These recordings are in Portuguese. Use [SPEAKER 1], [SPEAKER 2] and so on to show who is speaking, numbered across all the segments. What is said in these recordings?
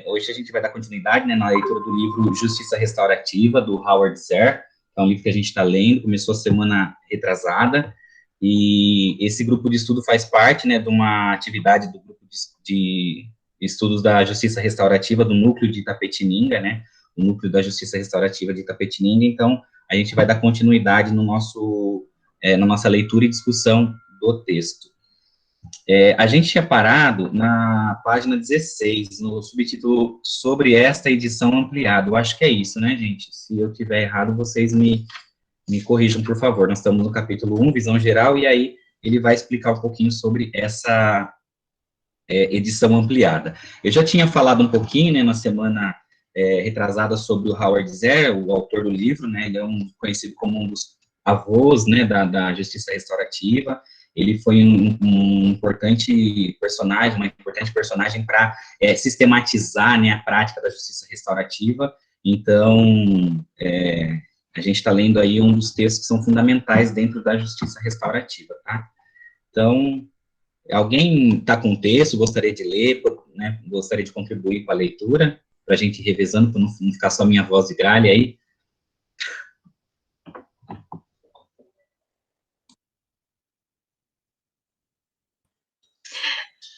[SPEAKER 1] Hoje a gente vai dar continuidade, né, na leitura do livro Justiça Restaurativa, do Howard Zehr. É um livro que a gente está lendo, começou a semana retrasada, e esse grupo de estudo faz parte, né, de uma atividade do grupo de estudos da Justiça Restaurativa do Núcleo de Itapetininga, né, o Núcleo da Justiça Restaurativa de Itapetininga. Então, a gente vai dar continuidade no na nossa leitura e discussão do texto. A gente tinha parado na página 16, no subtítulo Sobre esta edição ampliada. Eu acho que é isso, né, gente? Se eu tiver errado, vocês me corrijam, por favor. Nós estamos no capítulo 1, visão geral, e aí ele vai explicar um pouquinho sobre essa edição ampliada. Eu já tinha falado um pouquinho, né, na semana retrasada, sobre o Howard Zehr, o autor do livro, né, ele é conhecido como um dos avós, né, da justiça restaurativa. Ele foi uma importante personagem para sistematizar, né, a prática da justiça restaurativa. Então, a gente está lendo aí um dos textos que são fundamentais dentro da justiça restaurativa, tá? Então, alguém está com o texto, gostaria de ler, né, gostaria de contribuir com a leitura, para a gente ir revezando, para não ficar só minha voz de gralha aí.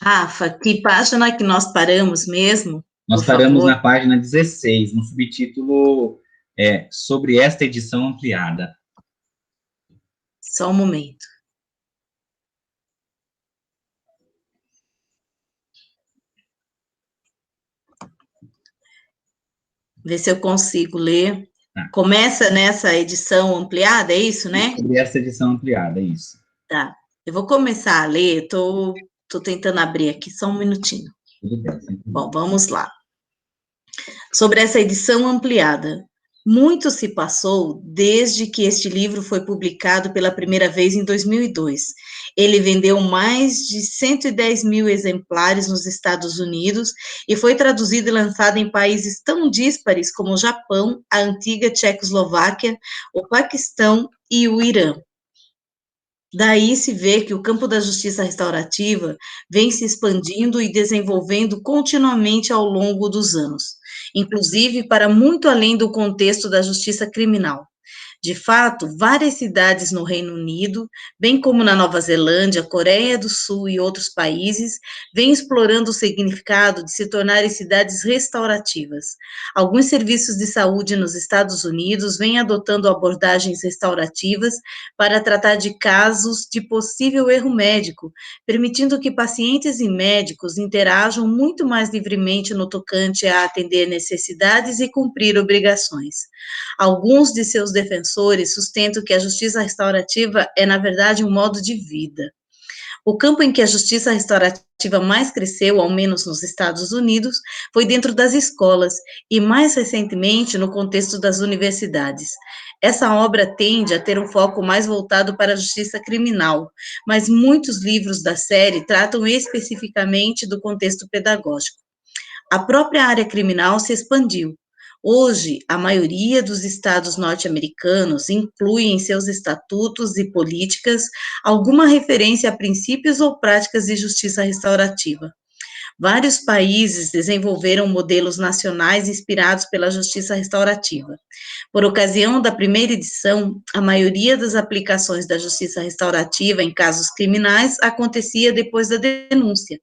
[SPEAKER 2] Rafa, que página que nós paramos mesmo?
[SPEAKER 1] Nós paramos na página 16, no subtítulo Sobre esta edição ampliada.
[SPEAKER 2] Só um momento. Ver se eu consigo ler. Tá. Começa nessa edição ampliada, é isso, né?
[SPEAKER 1] Sobre essa edição ampliada, é isso.
[SPEAKER 2] Tá. Eu vou começar a ler, tô tentando abrir aqui, só um minutinho.
[SPEAKER 1] Tudo bem, sim.
[SPEAKER 2] Bom, vamos lá. Sobre essa edição ampliada. Muito se passou desde que este livro foi publicado pela primeira vez em 2002. Ele vendeu mais de 110 mil exemplares nos Estados Unidos e foi traduzido e lançado em países tão díspares como o Japão, a antiga Tchecoslováquia, o Paquistão e o Irã. Daí se vê que o campo da justiça restaurativa vem se expandindo e desenvolvendo continuamente ao longo dos anos, inclusive para muito além do contexto da justiça criminal. De fato, várias cidades no Reino Unido, bem como na Nova Zelândia, Coreia do Sul e outros países, vêm explorando o significado de se tornarem cidades restaurativas. Alguns serviços de saúde nos Estados Unidos vêm adotando abordagens restaurativas para tratar de casos de possível erro médico, permitindo que pacientes e médicos interajam muito mais livremente no tocante a atender necessidades e cumprir obrigações. Alguns de seus defensores sustentam que a justiça restaurativa é, na verdade, um modo de vida. O campo em que a justiça restaurativa mais cresceu, ao menos nos Estados Unidos, foi dentro das escolas e, mais recentemente, no contexto das universidades. Essa obra tende a ter um foco mais voltado para a justiça criminal, mas muitos livros da série tratam especificamente do contexto pedagógico. A própria área criminal se expandiu. Hoje, a maioria dos estados norte-americanos inclui em seus estatutos e políticas alguma referência a princípios ou práticas de justiça restaurativa. Vários países desenvolveram modelos nacionais inspirados pela justiça restaurativa. Por ocasião da primeira edição, a maioria das aplicações da justiça restaurativa em casos criminais acontecia depois da denúncia,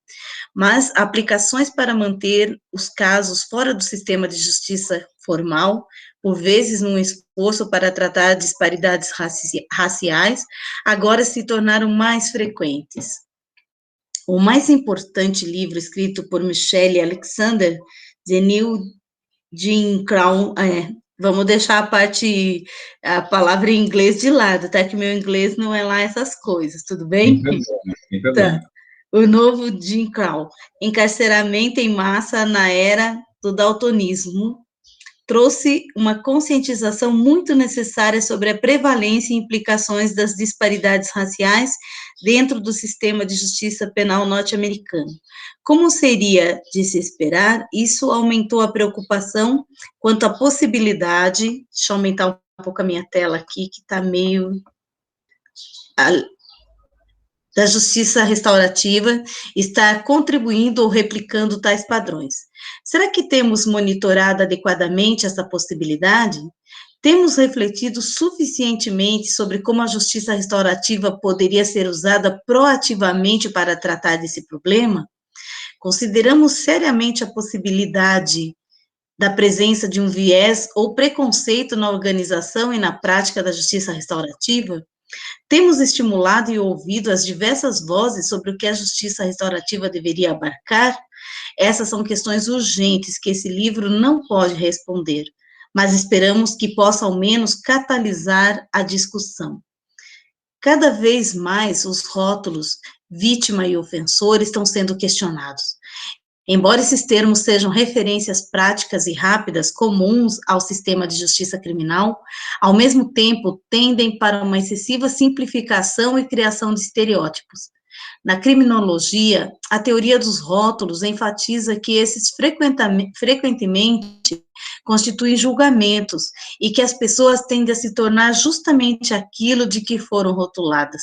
[SPEAKER 2] mas aplicações para manter os casos fora do sistema de justiça formal, por vezes num esforço para tratar disparidades raciais, agora se tornaram mais frequentes. O mais importante livro escrito por Michelle Alexander, The New Jim Crow, vamos deixar a palavra em inglês de lado, tá? Que meu inglês não é lá essas coisas, tudo bem?
[SPEAKER 1] Sem problema.
[SPEAKER 2] Tá. O novo Jim Crow, encarceramento em massa na era do daltonismo, trouxe uma conscientização muito necessária sobre a prevalência e implicações das disparidades raciais dentro do sistema de justiça penal norte-americano. Como seria de se esperar, isso aumentou a preocupação quanto à possibilidade, deixa eu aumentar um pouco a minha tela aqui, que está meio... da justiça restaurativa estar contribuindo ou replicando tais padrões. Será que temos monitorado adequadamente essa possibilidade? Temos refletido suficientemente sobre como a justiça restaurativa poderia ser usada proativamente para tratar desse problema? Consideramos seriamente a possibilidade da presença de um viés ou preconceito na organização e na prática da justiça restaurativa? Temos estimulado e ouvido as diversas vozes sobre o que a justiça restaurativa deveria abarcar? Essas são questões urgentes que esse livro não pode responder, mas esperamos que possa ao menos catalisar a discussão. Cada vez mais os rótulos vítima e ofensor estão sendo questionados. Embora esses termos sejam referências práticas e rápidas comuns ao sistema de justiça criminal, ao mesmo tempo tendem para uma excessiva simplificação e criação de estereótipos. Na criminologia, a teoria dos rótulos enfatiza que esses frequentemente constituem julgamentos e que as pessoas tendem a se tornar justamente aquilo de que foram rotuladas.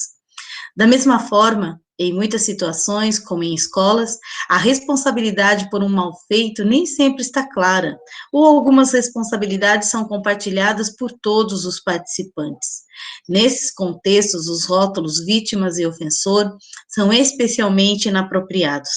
[SPEAKER 2] Da mesma forma, em muitas situações, como em escolas, a responsabilidade por um mal feito nem sempre está clara, ou algumas responsabilidades são compartilhadas por todos os participantes. Nesses contextos, os rótulos vítimas e ofensor são especialmente inapropriados.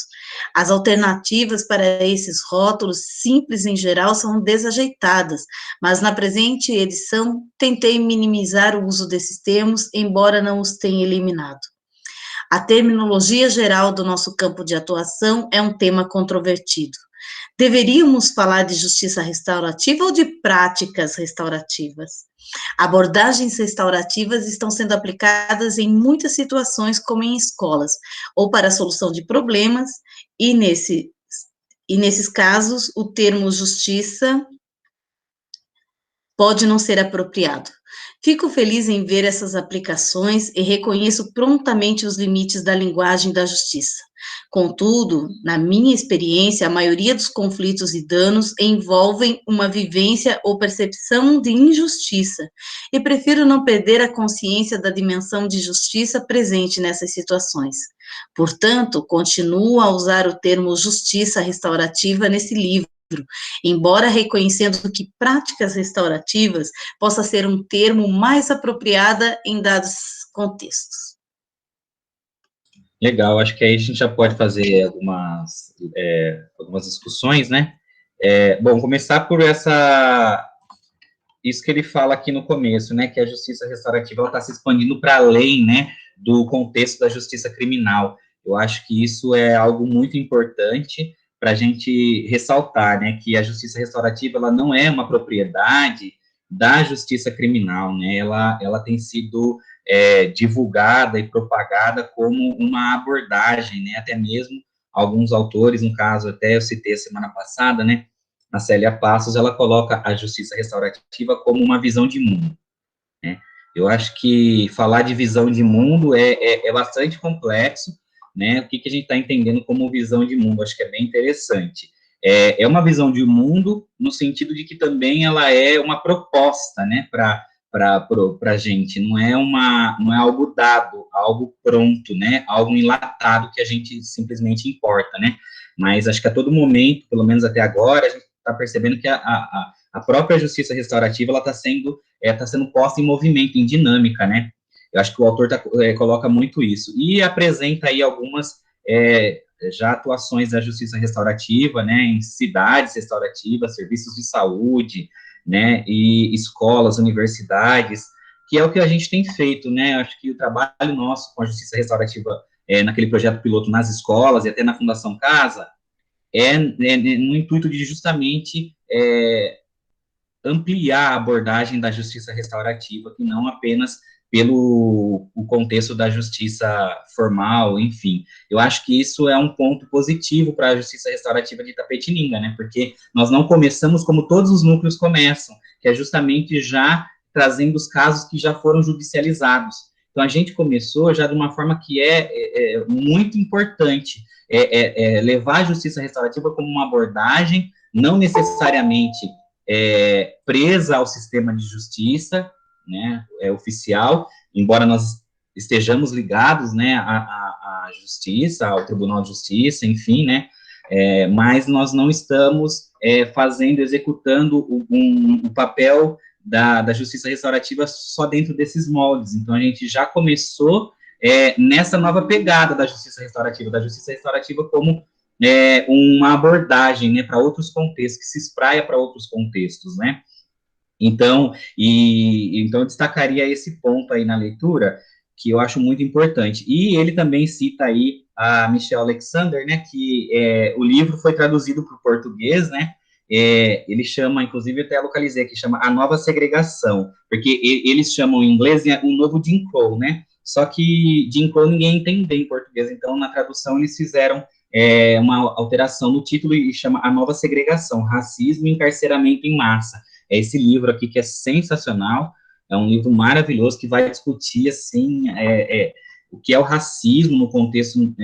[SPEAKER 2] As alternativas para esses rótulos, simples em geral, são desajeitadas, mas na presente edição tentei minimizar o uso desses termos, embora não os tenha eliminado. A terminologia geral do nosso campo de atuação é um tema controvertido. Deveríamos falar de justiça restaurativa ou de práticas restaurativas? Abordagens restaurativas estão sendo aplicadas em muitas situações, como em escolas, ou para a solução de problemas, e nesses casos, o termo justiça pode não ser apropriado. Fico feliz em ver essas aplicações e reconheço prontamente os limites da linguagem da justiça. Contudo, na minha experiência, a maioria dos conflitos e danos envolvem uma vivência ou percepção de injustiça, e prefiro não perder a consciência da dimensão de justiça presente nessas situações. Portanto, continuo a usar o termo justiça restaurativa nesse livro, embora reconhecendo que práticas restaurativas possa ser um termo mais apropriada em dados contextos.
[SPEAKER 1] Legal, acho que aí a gente já pode fazer algumas discussões, né? Bom, começar por isso que ele fala aqui no começo, né, que a justiça restaurativa está se expandindo para além, né, do contexto da justiça criminal. Eu acho que isso é algo muito importante para a gente ressaltar, né, que a justiça restaurativa, ela não é uma propriedade da justiça criminal, né, ela tem sido divulgada e propagada como uma abordagem, né, até mesmo alguns autores, no caso, até eu citei a semana passada, né, a Célia Passos, ela coloca a justiça restaurativa como uma visão de mundo, né? Eu acho que falar de visão de mundo é bastante complexo, né? O que a gente está entendendo como visão de mundo? Acho que é bem interessante. É uma visão de mundo no sentido de que também ela é uma proposta, né, para a gente, não é algo dado, algo pronto, né, algo enlatado que a gente simplesmente importa, né, mas acho que a todo momento, pelo menos até agora, a gente está percebendo que a própria justiça restaurativa ela está sendo posta em movimento, em dinâmica, né? Eu acho que o autor coloca muito isso e apresenta aí algumas já atuações da justiça restaurativa, né, em cidades restaurativas, serviços de saúde, né, e escolas, universidades, que é o que a gente tem feito, né? Eu acho que o trabalho nosso com a justiça restaurativa naquele projeto piloto nas escolas e até na Fundação Casa no intuito de justamente ampliar a abordagem da justiça restaurativa, que não apenas pelo o contexto da justiça formal, enfim. Eu acho que isso é um ponto positivo para a justiça restaurativa de Itapetininga, né, porque nós não começamos como todos os núcleos começam, que é justamente já trazendo os casos que já foram judicializados. Então, a gente começou já de uma forma que é muito importante, levar a justiça restaurativa como uma abordagem, não necessariamente presa ao sistema de justiça, né, oficial, embora nós estejamos ligados, né, à justiça, ao Tribunal de Justiça, enfim, né, mas nós não estamos executando o papel da justiça restaurativa só dentro desses moldes. Então, a gente já começou nessa nova pegada da justiça restaurativa como uma abordagem, né, para outros contextos, que se espraia para outros contextos, né. Então, então eu destacaria esse ponto aí na leitura, que eu acho muito importante. E ele também cita aí a Michelle Alexander, né, que o livro foi traduzido para o português, né, ele chama, inclusive até localizei aqui, chama A Nova Segregação, porque eles chamam em inglês um novo Jim Crow, né, só que Jim Crow ninguém entende em português, então na tradução eles fizeram uma alteração no título e chama A Nova Segregação, Racismo e Encarceramento em Massa. É esse livro aqui que é sensacional, é um livro maravilhoso que vai discutir, assim, o que é o racismo no contexto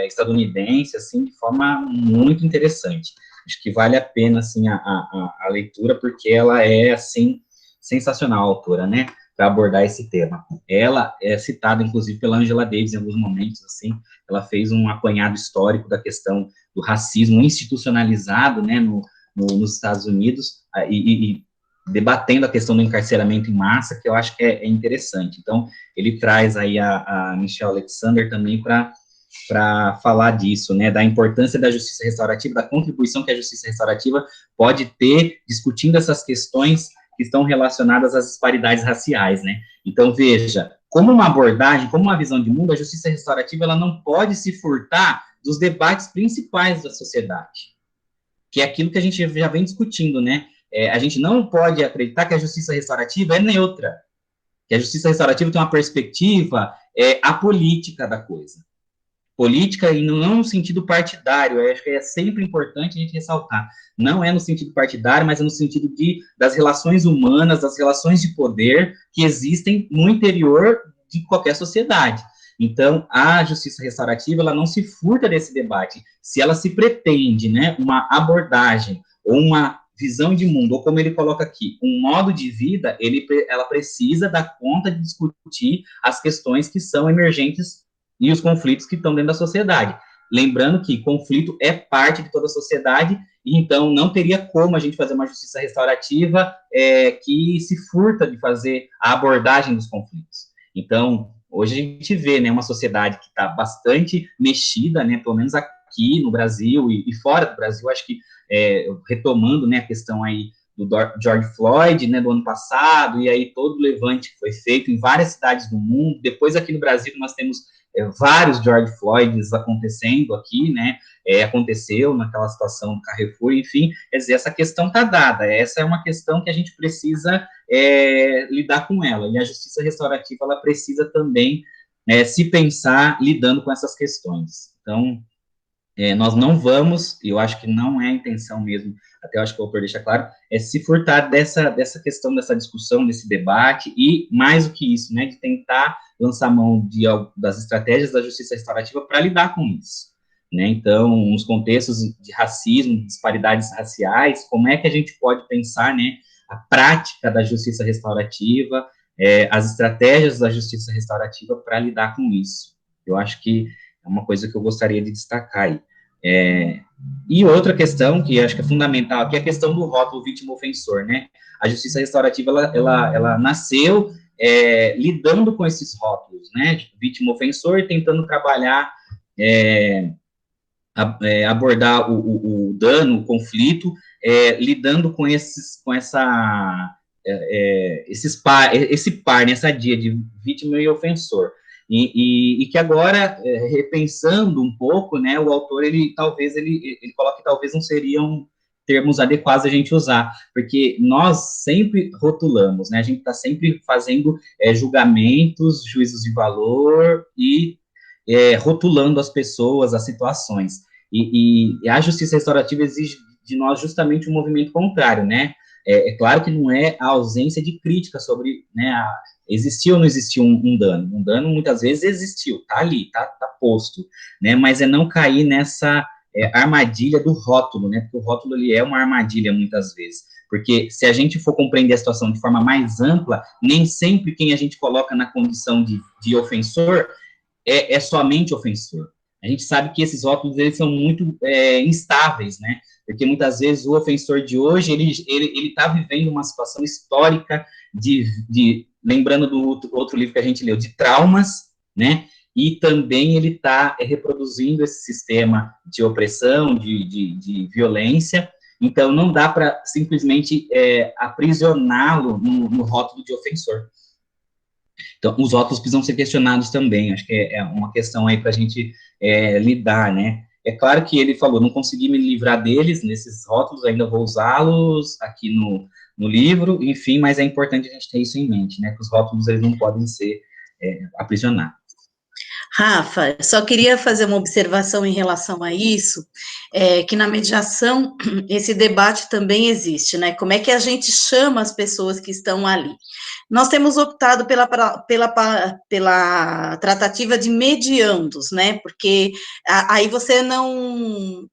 [SPEAKER 1] estadunidense, assim, de forma muito interessante. Acho que vale a pena, assim, a leitura, porque ela é, assim, sensacional, a autora, né, para abordar esse tema. Ela é citada, inclusive, pela Angela Davis em alguns momentos, assim, ela fez um apanhado histórico da questão do racismo institucionalizado, né, nos Estados Unidos, e debatendo a questão do encarceramento em massa, que eu acho que é interessante. Então, ele traz aí a Michelle Alexander também para falar disso, né, da importância da justiça restaurativa, da contribuição que a justiça restaurativa pode ter discutindo essas questões que estão relacionadas às disparidades raciais, né. Então, veja, como uma abordagem, como uma visão de mundo, a justiça restaurativa, ela não pode se furtar dos debates principais da sociedade, que é aquilo que a gente já vem discutindo, né. A gente não pode acreditar que a justiça restaurativa é neutra, que a justiça restaurativa tem uma perspectiva apolítica da coisa. Política e não no sentido partidário, eu acho que é sempre importante a gente ressaltar. Não é no sentido partidário, mas é no sentido das relações humanas, das relações de poder que existem no interior de qualquer sociedade. Então, a justiça restaurativa, ela não se furta desse debate. Se ela se pretende, né, uma abordagem ou uma visão de mundo, ou como ele coloca aqui, um modo de vida, ela precisa dar conta de discutir as questões que são emergentes e os conflitos que estão dentro da sociedade. Lembrando que conflito é parte de toda a sociedade, e então não teria como a gente fazer uma justiça restaurativa que se furta de fazer a abordagem dos conflitos. Então, hoje a gente vê, né, uma sociedade que está bastante mexida, né, pelo menos aqui no Brasil e fora do Brasil, acho que retomando, né, a questão aí do George Floyd, né, do ano passado, e aí todo o levante que foi feito em várias cidades do mundo. Depois aqui no Brasil nós temos vários George Floyds acontecendo aqui, né, aconteceu naquela situação do Carrefour, enfim, quer dizer, essa questão está dada, essa é uma questão que a gente precisa lidar com ela, e a justiça restaurativa, ela precisa também se pensar lidando com essas questões. Então, nós não vamos, eu acho que não é a intenção mesmo, até eu acho que o autor deixa claro, se furtar dessa questão, dessa discussão, desse debate, e mais do que isso, né, de tentar lançar mão das estratégias da justiça restaurativa para lidar com isso, né. Então, nos contextos de racismo, de disparidades raciais, como é que a gente pode pensar, né, a prática da justiça restaurativa, as estratégias da justiça restaurativa para lidar com isso. Eu acho que é uma coisa que eu gostaria de destacar aí. E outra questão que acho que é fundamental aqui é a questão do rótulo vítima-ofensor, né? A justiça restaurativa, ela nasceu lidando com esses rótulos, né? Vítima-ofensor e tentando trabalhar, abordar o dano, o conflito, lidando com esse par, nessa dia de vítima e ofensor. E que agora, repensando um pouco, né, o autor, ele coloca que talvez não seriam termos adequados a gente usar, porque nós sempre rotulamos, né, a gente está sempre fazendo julgamentos, juízos de valor e rotulando as pessoas, as situações, e a justiça restaurativa exige de nós justamente um movimento contrário, né. É claro que não é a ausência de crítica sobre, né, existiu ou não existiu um dano? Um dano, muitas vezes, existiu, tá ali, tá posto, né, mas é não cair nessa armadilha do rótulo, né? Porque o rótulo, ele é uma armadilha, muitas vezes. Porque se a gente for compreender a situação de forma mais ampla, nem sempre quem a gente coloca na condição de ofensor é somente ofensor. A gente sabe que esses rótulos, eles são muito instáveis, né? Porque muitas vezes o ofensor de hoje, ele está vivendo uma situação histórica lembrando do outro livro que a gente leu, de traumas, né? E também ele está reproduzindo esse sistema de opressão, de violência. Então, não dá para simplesmente aprisioná-lo no rótulo de ofensor. Então, os rótulos precisam ser questionados também, acho que é uma questão aí para a gente lidar, né? É claro que ele falou, não consegui me livrar deles, nesses rótulos, ainda vou usá-los aqui no livro, enfim, mas é importante a gente ter isso em mente, né? Que os rótulos, eles não podem ser aprisionados.
[SPEAKER 2] Rafa, só queria fazer uma observação em relação a isso, que na mediação esse debate também existe, né? Como é que a gente chama as pessoas que estão ali? Nós temos optado pela tratativa de mediandos, né? Porque aí você não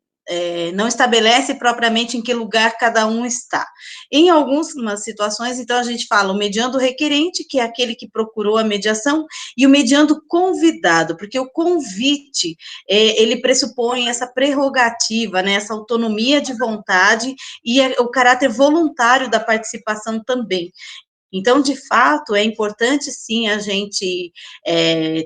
[SPEAKER 2] estabelece propriamente em que lugar cada um está. Em algumas situações, então, a gente fala o mediando requerente, que é aquele que procurou a mediação, e o mediando convidado, porque o convite, ele pressupõe essa prerrogativa, né, essa autonomia de vontade e o caráter voluntário da participação também. Então, de fato, é importante, sim, a gente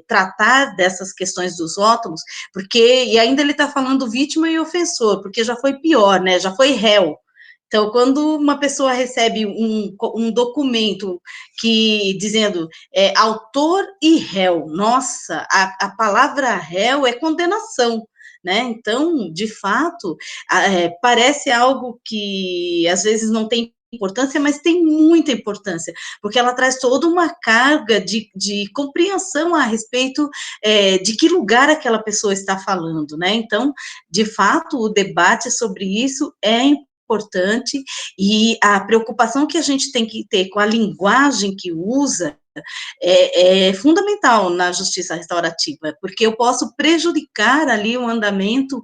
[SPEAKER 2] tratar dessas questões dos rótulos, porque, e ainda ele está falando vítima e ofensor, porque já foi pior, né, já foi réu. Então, quando uma pessoa recebe um documento dizendo autor e réu, nossa, a palavra réu é condenação, né? Então, de fato, parece algo que às vezes não tem importância, mas tem muita importância, porque ela traz toda uma carga de compreensão a respeito de que lugar aquela pessoa está falando, né? Então, de fato, o debate sobre isso é importante, e a preocupação que a gente tem que ter com a linguagem que usa é fundamental na justiça restaurativa, porque eu posso prejudicar ali o andamento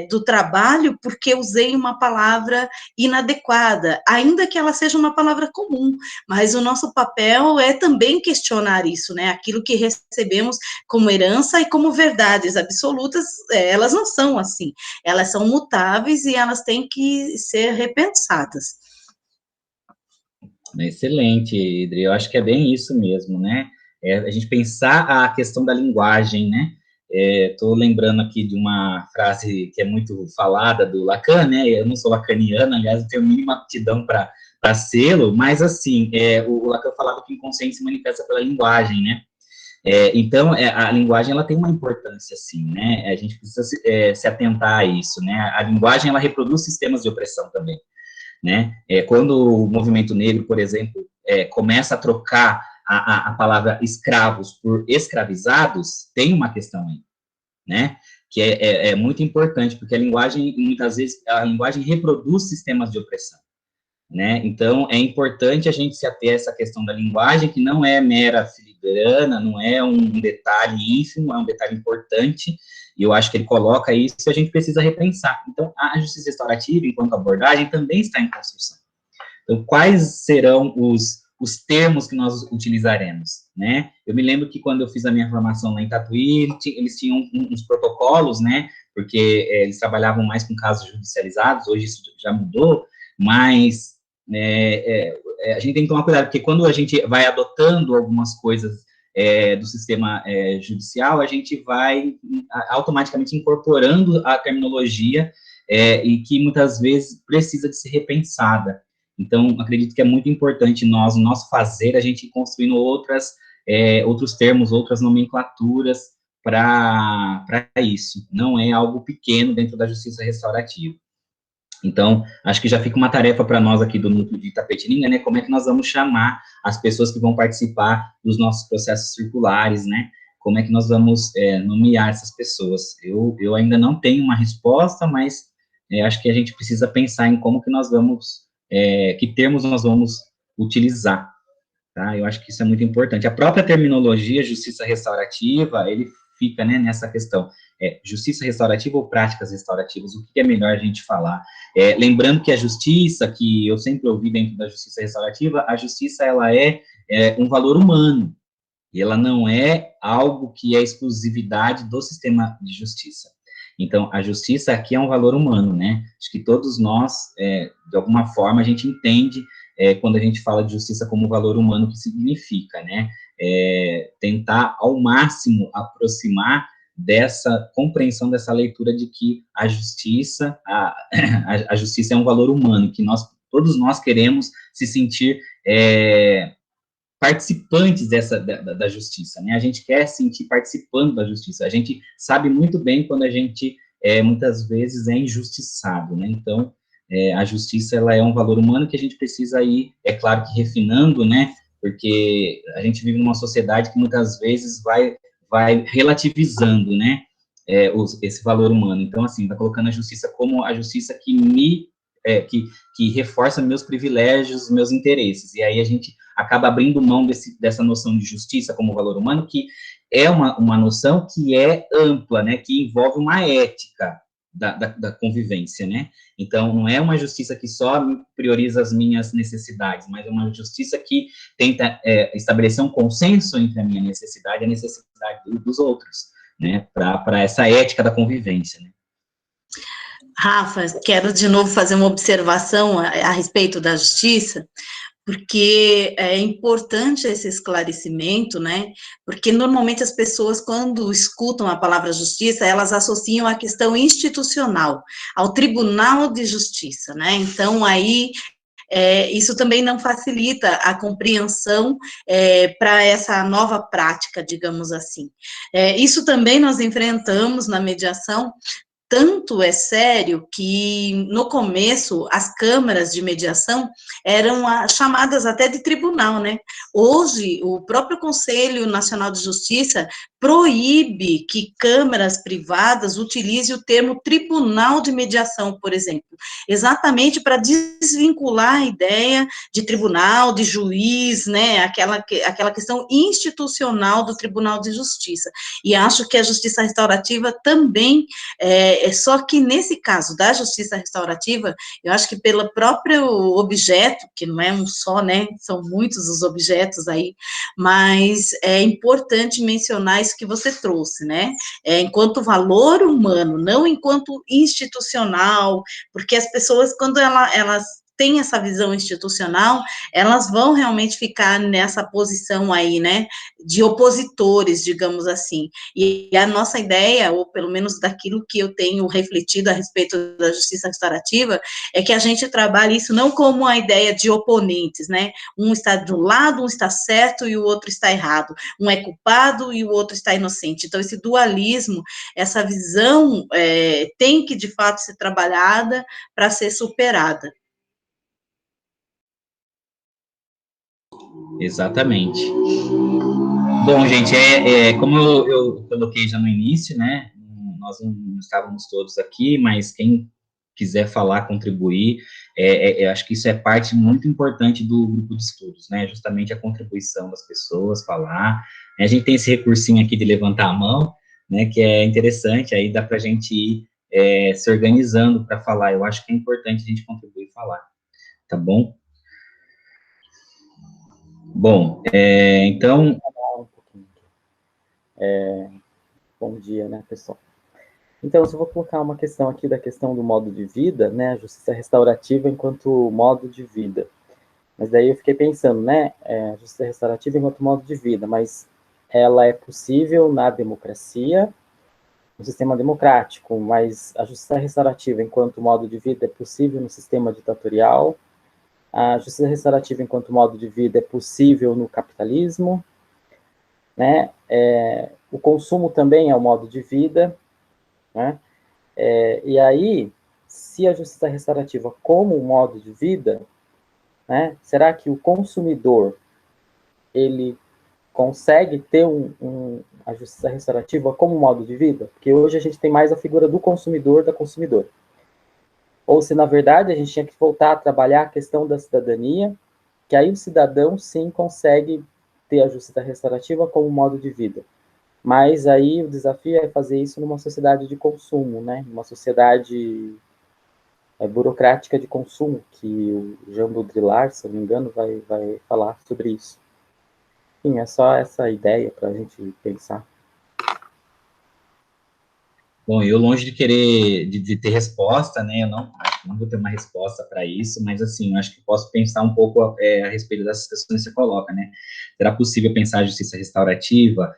[SPEAKER 2] do trabalho porque usei uma palavra inadequada, ainda que ela seja uma palavra comum, mas o nosso papel é também questionar isso, né, aquilo que recebemos como herança e como verdades absolutas, elas não são assim, elas são mutáveis e elas têm que ser repensadas.
[SPEAKER 1] Excelente, Idri. Eu acho que é bem isso mesmo, né? A gente pensar a questão da linguagem, né? Estou lembrando aqui de uma frase que é muito falada do Lacan, né? Eu não sou lacaniana, aliás, eu tenho mínima aptidão para sê-lo, mas, assim, o Lacan falava que o inconsciente se manifesta pela linguagem, né? Então, a linguagem, ela tem uma importância, sim, né? A gente precisa se atentar a isso, né? A linguagem, ela reproduz sistemas de opressão também, né? Quando o movimento negro, por exemplo, começa a trocar a palavra escravos por escravizados, tem uma questão aí, né? Que é muito importante, porque a linguagem, muitas vezes, a linguagem reproduz sistemas de opressão, né? Então, é importante a gente se ater a essa questão da linguagem, que não é mera filigrana, não é um detalhe ínfimo, é um detalhe importante, e eu acho que ele coloca isso e a gente precisa repensar. Então, a justiça restaurativa, enquanto abordagem, também está em construção. Então, quais serão os termos que nós utilizaremos, né? Eu me lembro que quando eu fiz a minha formação lá em Tatuí, eles tinham uns protocolos, né? Porque eles trabalhavam mais com casos judicializados, hoje isso já mudou, mas a gente tem que tomar cuidado, porque quando a gente vai adotando algumas coisas do sistema judicial, a gente vai automaticamente incorporando a terminologia e que muitas vezes precisa de ser repensada. Então, acredito que é muito importante nós, no nosso fazer, a gente ir construindo outros termos, outras nomenclaturas para isso. Não é algo pequeno dentro da justiça restaurativa. Então, acho que já fica uma tarefa para nós aqui do Núcleo de Itapetininga, né, como é que nós vamos chamar as pessoas que vão participar dos nossos processos circulares, né, como é que nós vamos nomear essas pessoas. Eu ainda não tenho uma resposta, mas acho que a gente precisa pensar em como que nós vamos, que termos nós vamos utilizar, tá? Eu acho que isso é muito importante. A própria terminologia justiça restaurativa, ele fica, né, nessa questão. justiça restaurativa ou práticas restaurativas? O que é melhor a gente falar? Lembrando que a justiça, que eu sempre ouvi dentro da justiça restaurativa, a justiça, ela é um valor humano, e ela não é algo que é exclusividade do sistema de justiça. Então, a justiça aqui é um valor humano, né? Acho que todos nós, de alguma forma, a gente entende, quando a gente fala de justiça como valor humano, o que significa, né? Tentar, ao máximo, aproximar dessa compreensão, dessa leitura de que a justiça, a justiça é um valor humano, que todos nós queremos se sentir participantes da justiça, né? A gente quer se sentir participando da justiça. A gente sabe muito bem quando a gente, muitas vezes, é injustiçado, né? Então, a justiça, ela é um valor humano que a gente precisa ir, é claro que refinando, né? Porque a gente vive numa sociedade que muitas vezes vai relativizando, né? Esse valor humano. Então, assim, vai colocando a justiça como a justiça que reforça meus privilégios, meus interesses. E aí a gente acaba abrindo mão dessa noção de justiça como valor humano, que é uma noção que é ampla, né, que envolve uma ética da convivência, né? Então, não é uma justiça que só prioriza as minhas necessidades, mas é uma justiça que tenta estabelecer um consenso entre a minha necessidade e a necessidade dos outros, né, para essa ética da convivência, né?
[SPEAKER 2] Rafa, quero de novo fazer uma observação a respeito da justiça, porque é importante esse esclarecimento, né? Porque normalmente as pessoas, quando escutam a palavra justiça, elas associam a questão institucional, ao Tribunal de Justiça, né? Então, aí, isso também não facilita a compreensão para essa nova prática, digamos assim. Isso também nós enfrentamos na mediação. Tanto é sério que, no começo, as câmaras de mediação eram chamadas até de tribunal, né? Hoje, o próprio Conselho Nacional de Justiça proíbe que câmaras privadas utilizem o termo tribunal de mediação, por exemplo, exatamente para desvincular a ideia de tribunal, de juiz, né? Aquela questão institucional do Tribunal de Justiça. E acho que a justiça restaurativa também só que nesse caso da justiça restaurativa, eu acho que pelo próprio objeto, que não é um só, né, são muitos os objetos aí, mas é importante mencionar isso que você trouxe, né, enquanto valor humano, não enquanto institucional, porque as pessoas, quando elas têm essa visão institucional, elas vão realmente ficar nessa posição aí, né, de opositores, digamos assim. E a nossa ideia, ou pelo menos daquilo que eu tenho refletido a respeito da justiça restaurativa, é que a gente trabalhe isso não como a ideia de oponentes, né? Um está do lado, um está certo e o outro está errado. Um é culpado e o outro está inocente. Então, esse dualismo, essa visão tem que, de fato, ser trabalhada para ser superada.
[SPEAKER 1] Exatamente. Bom, gente, como eu coloquei já no início, né, nós não estávamos todos aqui, mas quem quiser falar, contribuir, acho que isso é parte muito importante do grupo de estudos, né, justamente a contribuição das pessoas, falar. A gente tem esse recursinho aqui de levantar a mão, né, que é interessante, aí dá para a gente ir se organizando para falar. Eu acho que é importante a gente contribuir e falar, tá bom? Bom, então...
[SPEAKER 3] Bom dia, né, pessoal? Então, eu só vou colocar uma questão aqui da questão do modo de vida, né, a justiça restaurativa enquanto modo de vida. Mas daí eu fiquei pensando, né, a justiça restaurativa enquanto modo de vida, mas ela é possível na democracia, no sistema democrático, mas a justiça restaurativa enquanto modo de vida é possível no sistema ditatorial, a justiça restaurativa enquanto modo de vida é possível no capitalismo, né, o consumo também é um modo de vida, né, e aí, se a justiça restaurativa como um modo de vida, né, será que o consumidor, ele consegue ter a justiça restaurativa como modo de vida? Porque hoje a gente tem mais a figura do consumidor, da consumidora. Ou se, na verdade, a gente tinha que voltar a trabalhar a questão da cidadania, que aí o cidadão, sim, consegue ter a justiça restaurativa como modo de vida. Mas aí o desafio é fazer isso numa sociedade de consumo, né? Uma sociedade burocrática de consumo, que o Jean Baudrillard, se eu não me engano, vai falar sobre isso. Enfim, é só essa ideia para a gente pensar.
[SPEAKER 1] Bom, eu longe de querer, de ter resposta, né, eu não, acho que não vou ter uma resposta para isso, mas, assim, eu acho que posso pensar um pouco a respeito dessas questões que você coloca, né, será possível pensar a justiça restaurativa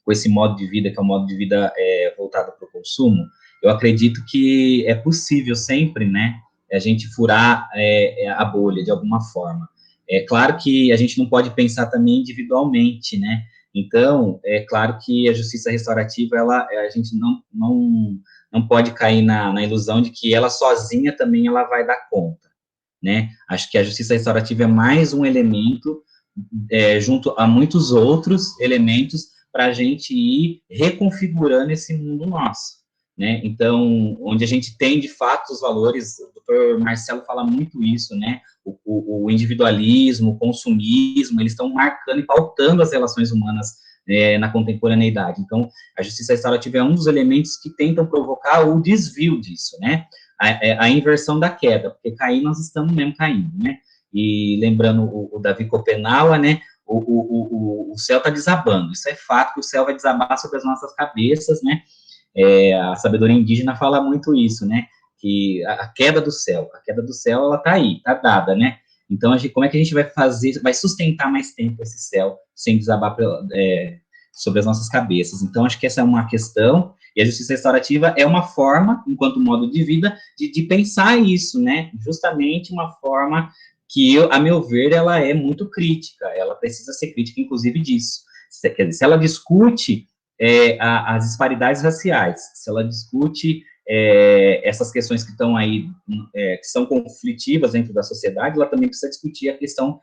[SPEAKER 1] com esse modo de vida, que é um modo de vida voltado para o consumo? Eu acredito que é possível sempre, né, a gente furar a bolha de alguma forma. É claro que a gente não pode pensar também individualmente, né, então, é claro que a justiça restaurativa, a gente não pode cair na ilusão de que ela sozinha também ela vai dar conta, né? Acho que a justiça restaurativa é mais um elemento, junto a muitos outros elementos, para a gente ir reconfigurando esse mundo nosso, né? Então, onde a gente tem, de fato, os valores, o doutor Marcelo fala muito isso, né? O individualismo, o consumismo, eles estão marcando e pautando as relações humanas na contemporaneidade. Então, a justiça restaurativa é um dos elementos que tentam provocar o desvio disso, né? A inversão da queda, porque cair nós estamos mesmo caindo, né? E lembrando o Davi Copenaua, né? O céu está desabando. Isso é fato, que o céu vai desabar sobre as nossas cabeças, né? A sabedoria indígena fala muito isso, né? Que a queda do céu, ela está aí, está dada, né? Então, como é que a gente vai fazer, vai sustentar mais tempo esse céu sem desabar sobre as nossas cabeças? Então, acho que essa é uma questão, e a justiça restaurativa é uma forma, enquanto modo de vida, de pensar isso, né? Justamente uma forma que, a meu ver, ela é muito crítica, ela precisa ser crítica, inclusive, disso. Quer dizer, se ela discute as disparidades raciais, se ela discute essas questões que estão aí, que são conflitivas dentro da sociedade, ela também precisa discutir a questão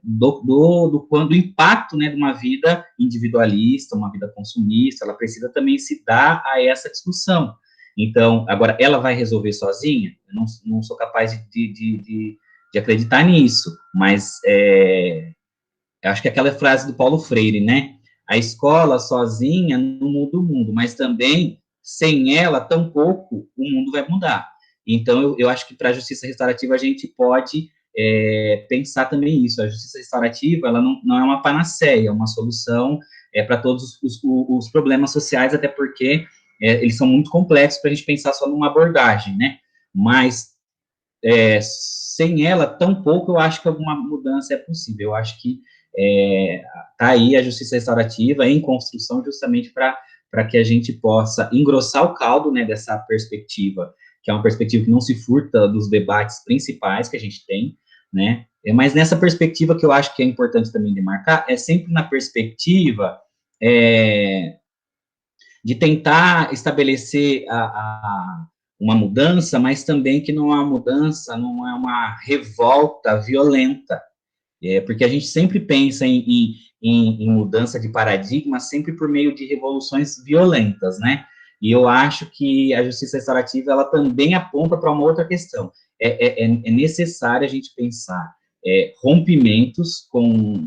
[SPEAKER 1] do impacto, né, de uma vida individualista, uma vida consumista, ela precisa também se dar a essa discussão. Então, agora, ela vai resolver sozinha? Eu não sou capaz de acreditar nisso, mas eu acho que aquela frase do Paulo Freire, né? A escola sozinha não muda o mundo, mas também, sem ela, tampouco o mundo vai mudar. Então, eu acho que para a justiça restaurativa a gente pode pensar também isso. A justiça restaurativa, ela não é uma panaceia, é uma solução para todos os problemas sociais, até porque eles são muito complexos para a gente pensar só numa abordagem, né? Mas, sem ela, tampouco eu acho que alguma mudança é possível. Eu acho que está aí a justiça restaurativa em construção justamente para que a gente possa engrossar o caldo, né, dessa perspectiva, que é uma perspectiva que não se furta dos debates principais que a gente tem, né, mas nessa perspectiva que eu acho que é importante também demarcar, é sempre na perspectiva de tentar estabelecer uma mudança, mas também que não é uma mudança, não é uma revolta violenta, porque a gente sempre pensa em mudança de paradigma sempre por meio de revoluções violentas, né? E eu acho que a justiça restaurativa, ela também aponta para uma outra questão. É necessário a gente pensar rompimentos com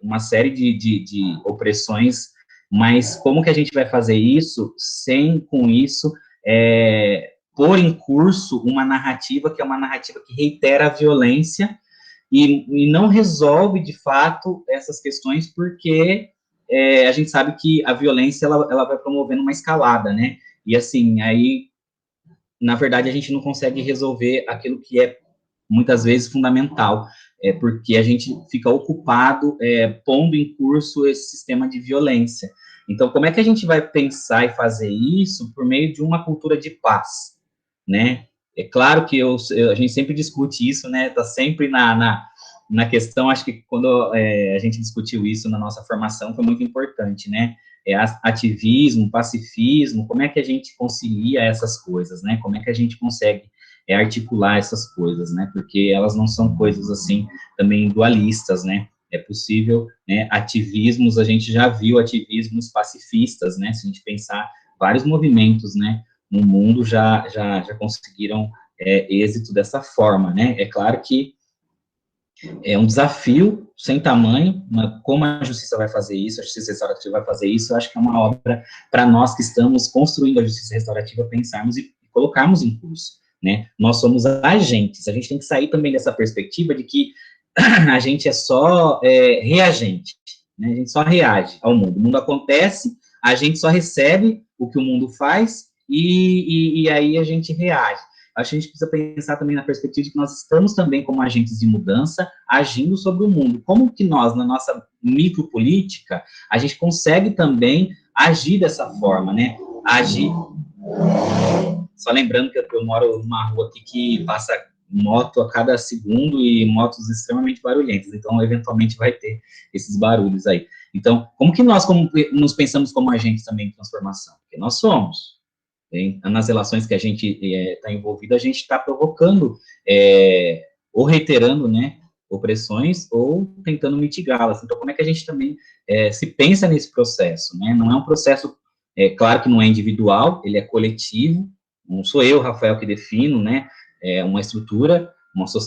[SPEAKER 1] uma série de opressões, mas como que a gente vai fazer isso sem, com isso, pôr em curso uma narrativa que é uma narrativa que reitera a violência e não resolve, de fato, essas questões, porque a gente sabe que a violência, ela vai promovendo uma escalada, né? E, assim, aí, na verdade, a gente não consegue resolver aquilo que é, muitas vezes, fundamental, porque a gente fica ocupado pondo em curso esse sistema de violência. Então, como é que a gente vai pensar e fazer isso por meio de uma cultura de paz, né? É claro que a gente sempre discute isso, né? Está sempre na questão, acho que quando a gente discutiu isso na nossa formação foi muito importante, né? Ativismo, pacifismo, como é que a gente concilia essas coisas, né? Como é que a gente consegue articular essas coisas, né? Porque elas não são coisas, assim, também dualistas, né? É possível, né? Ativismos, a gente já viu ativismos pacifistas, né? Se a gente pensar, vários movimentos, né? No mundo já conseguiram êxito dessa forma, né? É claro que É um desafio sem tamanho, mas como a justiça vai fazer isso, a justiça restaurativa vai fazer isso, eu acho que é uma obra para nós que estamos construindo a justiça restaurativa, pensarmos e colocarmos em curso, né? Nós somos agentes, a gente tem que sair também dessa perspectiva de que a gente é só reagente, né? A gente só reage ao mundo. O mundo acontece, a gente só recebe o que o mundo faz e aí a gente reage. Acho que a gente precisa pensar também na perspectiva de que nós estamos também como agentes de mudança, agindo sobre o mundo. Como que nós, na nossa micropolítica, a gente consegue também agir dessa forma, né? Agir. Só lembrando que eu moro numa rua aqui que passa moto a cada segundo e motos extremamente barulhentas, então eventualmente vai ter esses barulhos aí. Então, como que nós nos pensamos como agentes também de transformação? Porque nós somos. Nas relações que a gente está envolvido, a gente está provocando ou reiterando, né, opressões ou tentando mitigá-las. Então, como é que a gente também se pensa nesse processo, né? Não é um processo, claro que não é individual, ele é coletivo, não sou eu, Rafael, que defino, né, uma estrutura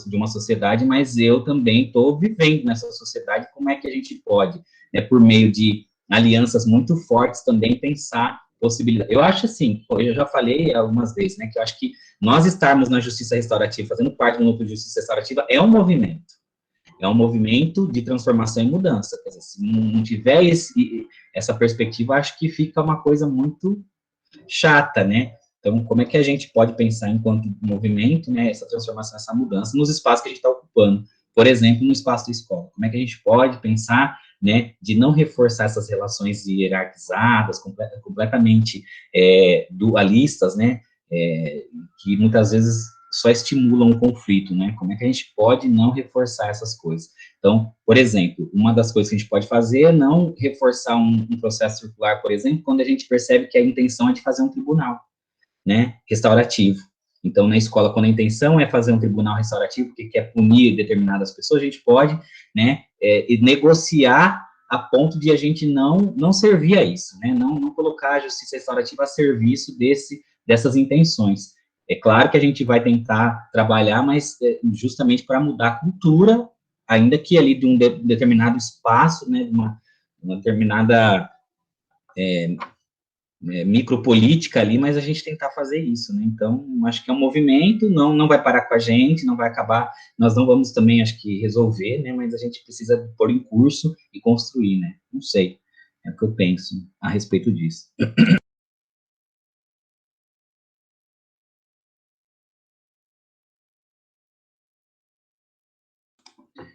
[SPEAKER 1] de uma sociedade, mas eu também estou vivendo nessa sociedade, como é que a gente pode, por meio de alianças muito fortes, também pensar possibilidade. Eu acho assim, eu já falei algumas vezes, né, que eu acho que nós estarmos na justiça restaurativa, fazendo parte do núcleo de justiça restaurativa, é um movimento de transformação e mudança. Quer dizer, se não tiver essa perspectiva, acho que fica uma coisa muito chata, né? Então, como é que a gente pode pensar enquanto movimento, né, essa transformação, essa mudança nos espaços que a gente está ocupando? Por exemplo, no espaço da escola. Como é que a gente pode pensar, né, de não reforçar essas relações hierarquizadas, completamente dualistas, né, que muitas vezes só estimulam o conflito, né? Como é que a gente pode não reforçar essas coisas? Então, por exemplo, uma das coisas que a gente pode fazer é não reforçar um processo circular, por exemplo, quando a gente percebe que a intenção é de fazer um tribunal, né, restaurativo. Então, na escola, quando a intenção é fazer um tribunal restaurativo, porque quer punir determinadas pessoas, a gente pode, né, negociar a ponto de a gente não servir a isso, né, não colocar a justiça restaurativa a serviço dessas intenções. É claro que a gente vai tentar trabalhar, mas justamente para mudar a cultura, ainda que ali de um determinado espaço, né, de uma determinada micropolítica ali, mas a gente tentar fazer isso, né? Então, acho que é um movimento, não vai parar com a gente, não vai acabar, nós não vamos também, acho que, resolver, né? Mas a gente precisa pôr em curso e construir, né? Não sei, é o que eu penso a respeito disso.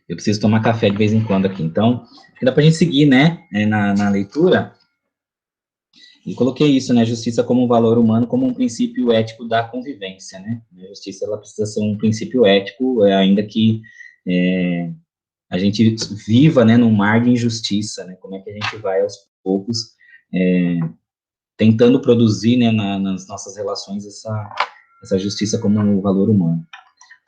[SPEAKER 1] Eu preciso tomar café de vez em quando aqui, então, acho que dá para a gente seguir, né, na leitura. E coloquei isso, né, justiça como um valor humano, como um princípio ético da convivência, né, a justiça, ela precisa ser um princípio ético, ainda que a gente viva, né, num mar de injustiça, né, como é que a gente vai, aos poucos, tentando produzir, né, nas nossas relações, essa justiça como um valor humano.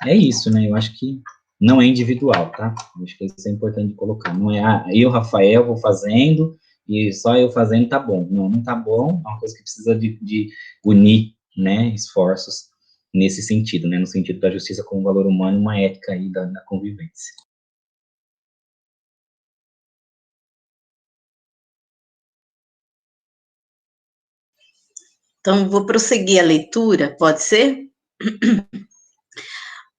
[SPEAKER 1] É isso, né, eu acho que não é individual, tá, eu acho que isso é importante de colocar, não é, eu, Rafael, vou fazendo, e só eu fazendo tá bom. Não tá bom, é uma coisa que precisa de unir, né, esforços nesse sentido, né, no sentido da justiça como valor humano, uma ética aí da convivência.
[SPEAKER 2] Então, vou prosseguir a leitura, pode ser?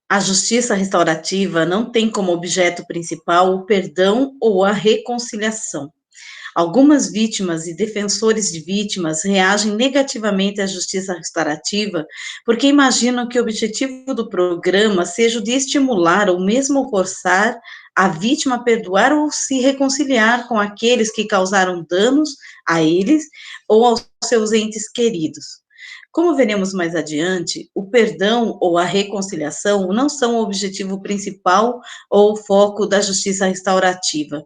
[SPEAKER 2] A justiça restaurativa não tem como objeto principal o perdão ou a reconciliação. Algumas vítimas e defensores de vítimas reagem negativamente à justiça restaurativa porque imaginam que o objetivo do programa seja o de estimular ou mesmo forçar a vítima a perdoar ou se reconciliar com aqueles que causaram danos a eles ou aos seus entes queridos. Como veremos mais adiante, o perdão ou a reconciliação não são o objetivo principal ou o foco da justiça restaurativa.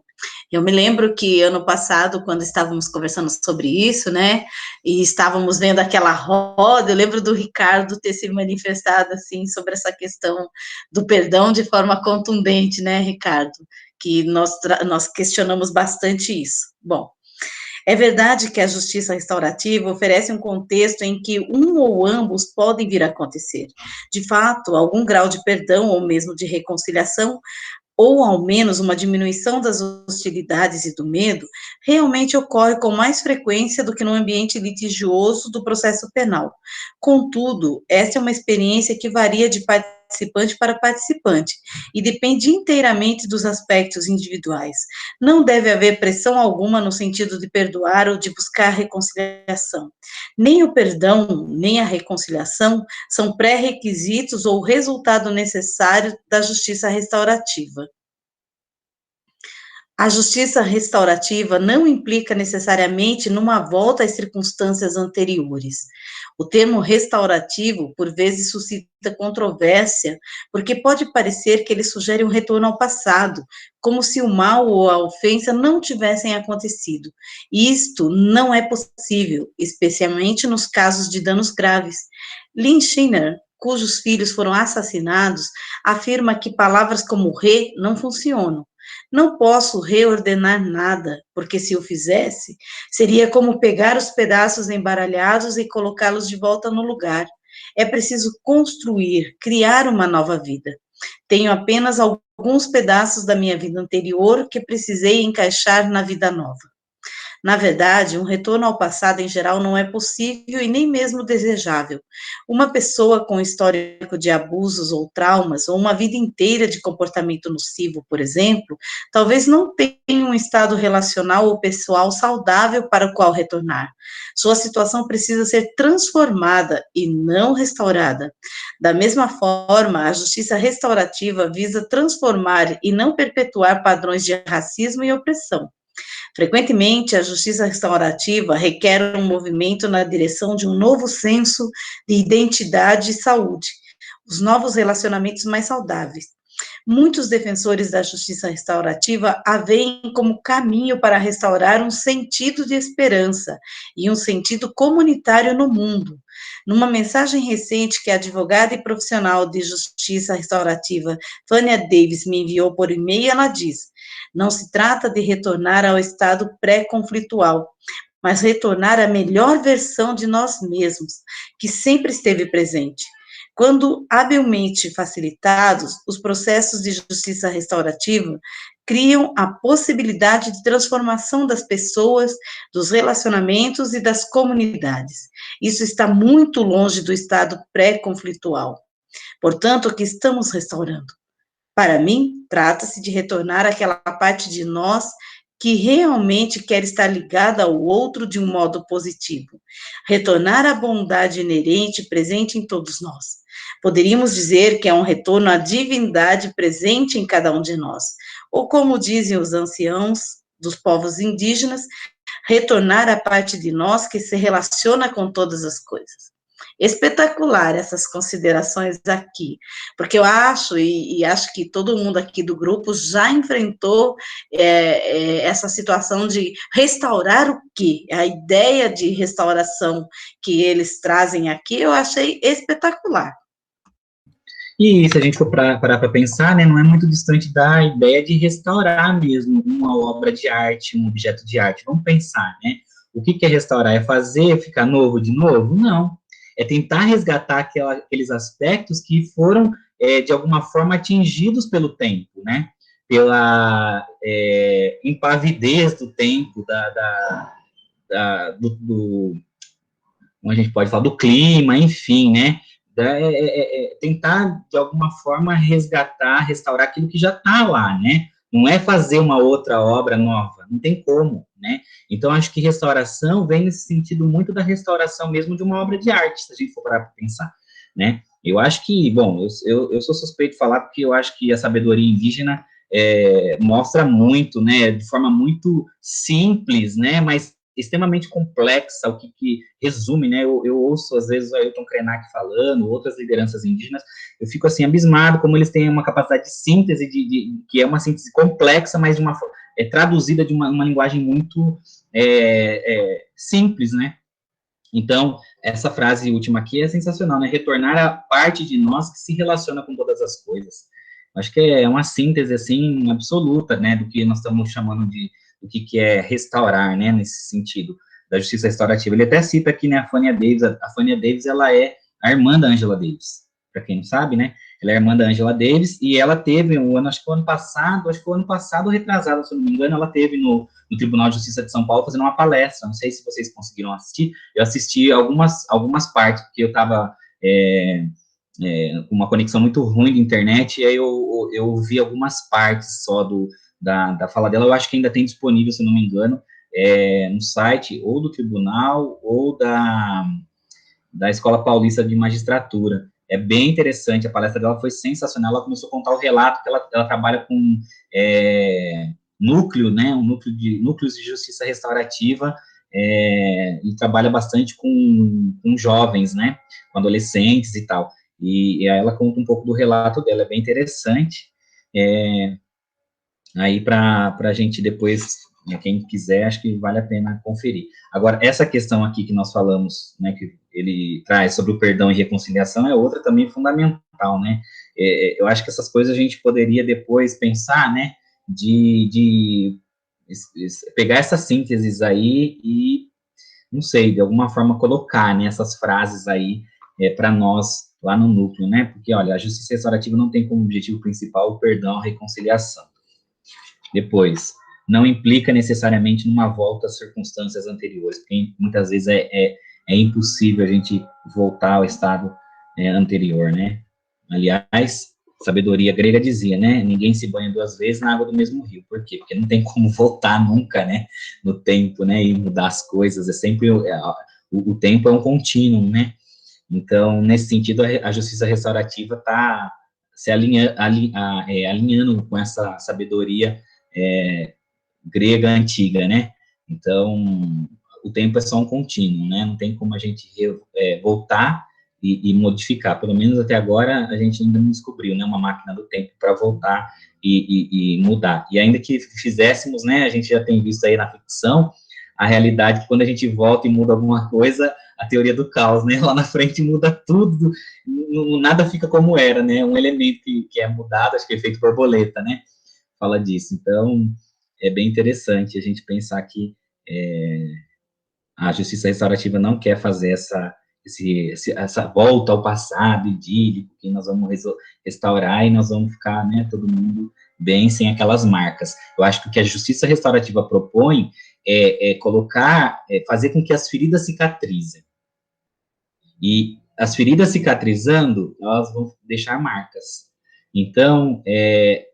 [SPEAKER 2] Eu me lembro que ano passado, quando estávamos conversando sobre isso, né, e estávamos vendo aquela roda, eu lembro do Ricardo ter se manifestado, assim, sobre essa questão do perdão de forma contundente, né, Ricardo? Que nós questionamos bastante isso. Bom, é verdade que a justiça restaurativa oferece um contexto em que um ou ambos podem vir a acontecer. De fato, algum grau de perdão ou mesmo de reconciliação ou ao menos uma diminuição das hostilidades e do medo, realmente ocorre com mais frequência do que no ambiente litigioso do processo penal. Contudo, essa é uma experiência que varia de participante para participante e depende inteiramente dos aspectos individuais. Não deve haver pressão alguma no sentido de perdoar ou de buscar reconciliação. Nem o perdão, nem a reconciliação são pré-requisitos ou resultado necessário da justiça restaurativa. A justiça restaurativa não implica necessariamente numa volta às circunstâncias anteriores. O termo restaurativo, por vezes, suscita controvérsia, porque pode parecer que ele sugere um retorno ao passado, como se o mal ou a ofensa não tivessem acontecido. Isto não é possível, especialmente nos casos de danos graves. Lynn Schiner, cujos filhos foram assassinados, afirma que palavras como re não funcionam. Não posso reordenar nada, porque se o fizesse, seria como pegar os pedaços embaralhados e colocá-los de volta no lugar. É preciso construir, criar uma nova vida. Tenho apenas alguns pedaços da minha vida anterior que precisei encaixar na vida nova. Na verdade, um retorno ao passado em geral não é possível e nem mesmo desejável. Uma pessoa com histórico de abusos ou traumas, ou uma vida inteira de comportamento nocivo, por exemplo, talvez não tenha um estado relacional ou pessoal saudável para o qual retornar. Sua situação precisa ser transformada e não restaurada. Da mesma forma, a justiça restaurativa visa transformar e não perpetuar padrões de racismo e opressão. Frequentemente, a justiça restaurativa requer um movimento na direção de um novo senso de identidade e saúde, os novos relacionamentos mais saudáveis. Muitos defensores da justiça restaurativa a veem como caminho para restaurar um sentido de esperança e um sentido comunitário no mundo. Numa mensagem recente que a advogada e profissional de justiça restaurativa Fania Davis me enviou por e-mail, ela diz: não se trata de retornar ao estado pré-conflitual, mas retornar à melhor versão de nós mesmos, que sempre esteve presente. Quando habilmente facilitados, os processos de justiça restaurativa criam a possibilidade de transformação das pessoas, dos relacionamentos e das comunidades. Isso está muito longe do estado pré-conflitual. Portanto, o que estamos restaurando? Para mim, trata-se de retornar àquela parte de nós que realmente quer estar ligada ao outro de um modo positivo. Retornar à bondade inerente presente em todos nós. Poderíamos dizer que é um retorno à divindade presente em cada um de nós. Ou como dizem os anciãos dos povos indígenas, retornar à parte de nós que se relaciona com todas as coisas. Espetacular essas considerações aqui, porque eu acho, e acho que todo mundo aqui do grupo já enfrentou essa situação de restaurar o quê? A ideia de restauração que eles trazem aqui, eu achei espetacular.
[SPEAKER 1] E se a gente for parar para pensar, né, não é muito distante da ideia de restaurar mesmo uma obra de arte, um objeto de arte. Vamos pensar, né? O que é restaurar? É fazer ficar novo de novo? Não. É tentar resgatar aqueles aspectos que foram, de alguma forma, atingidos pelo tempo, né? Pela impavidez do tempo, como a gente pode falar, do clima, enfim, né? Tentar, de alguma forma, resgatar, restaurar aquilo que já está lá, né? Não é fazer uma outra obra nova, não tem como, né? Então, acho que restauração vem nesse sentido muito da restauração mesmo de uma obra de arte, se a gente for parar para pensar, né? Eu acho que, bom, eu sou suspeito de falar porque eu acho que a sabedoria indígena mostra muito, né, de forma muito simples, né, mas extremamente complexa, o que resume, né, eu ouço, às vezes, o Ailton Krenak falando, outras lideranças indígenas, eu fico, assim, abismado como eles têm uma capacidade de síntese, que é uma síntese complexa, mas de uma traduzida de uma linguagem muito simples, né. Então, essa frase última aqui é sensacional, né, retornar à parte de nós que se relaciona com todas as coisas. Acho que é uma síntese, assim, absoluta, né, do que nós estamos chamando do que é restaurar, né, nesse sentido, da justiça restaurativa. Ele até cita aqui, né, a Fania Davis. A Fania Davis, ela é a irmã da Angela Davis, para quem não sabe, né, Ela é irmã da Angela Davis, e ela teve, acho que o ano passado, retrasado, se eu não me engano, ela teve no Tribunal de Justiça de São Paulo fazendo uma palestra. Não sei se vocês conseguiram assistir. Eu assisti algumas partes, porque eu estava com uma conexão muito ruim de internet, e aí eu vi algumas partes só da fala dela. Eu acho que ainda tem disponível, se não me engano, no site ou do tribunal ou da Escola Paulista de Magistratura. É bem interessante, a palestra dela foi sensacional. Ela começou a contar o relato que ela trabalha com núcleos de justiça restaurativa, e trabalha bastante com jovens, né, com adolescentes e tal. E aí ela conta um pouco do relato dela, é bem interessante. Aí para a gente depois, né, quem quiser, acho que vale a pena conferir. Agora, essa questão aqui que nós falamos, né, que ele traz sobre o perdão e reconciliação, é outra também fundamental, né? Eu acho que essas coisas a gente poderia depois pensar, né, de pegar essas sínteses aí e, não sei, de alguma forma colocar, né, essas frases aí para nós lá no núcleo, né? Porque, olha, a justiça restaurativa não tem como objetivo principal o perdão, a reconciliação. Depois, não implica necessariamente numa volta às circunstâncias anteriores, porque muitas vezes é impossível a gente voltar ao estado anterior, né? Aliás, sabedoria grega dizia, né? Ninguém se banha duas vezes na água do mesmo rio. Por quê? Porque não tem como voltar nunca, né? No tempo, né? E mudar as coisas. É sempre o tempo é um contínuo, né? Então, nesse sentido, a justiça restaurativa está se alinhando com essa sabedoria grega antiga, né? Então, o tempo é só um contínuo, né? Não tem como a gente voltar e modificar. Pelo menos até agora, a gente ainda não descobriu, né, uma máquina do tempo para voltar e mudar. E ainda que fizéssemos, né, a gente já tem visto aí na ficção, a realidade é que quando a gente volta e muda alguma coisa, a teoria do caos, né? Lá na frente muda tudo, nada fica como era, né? Um elemento que é mudado, acho que é efeito borboleta, né? Fala disso. Então, é bem interessante a gente pensar que a justiça restaurativa não quer fazer essa volta ao passado idílico, que nós vamos restaurar e nós vamos ficar, né, todo mundo bem sem aquelas marcas. Eu acho que o que a justiça restaurativa propõe fazer com que as feridas cicatrizem. E as feridas cicatrizando, elas vão deixar marcas. Então,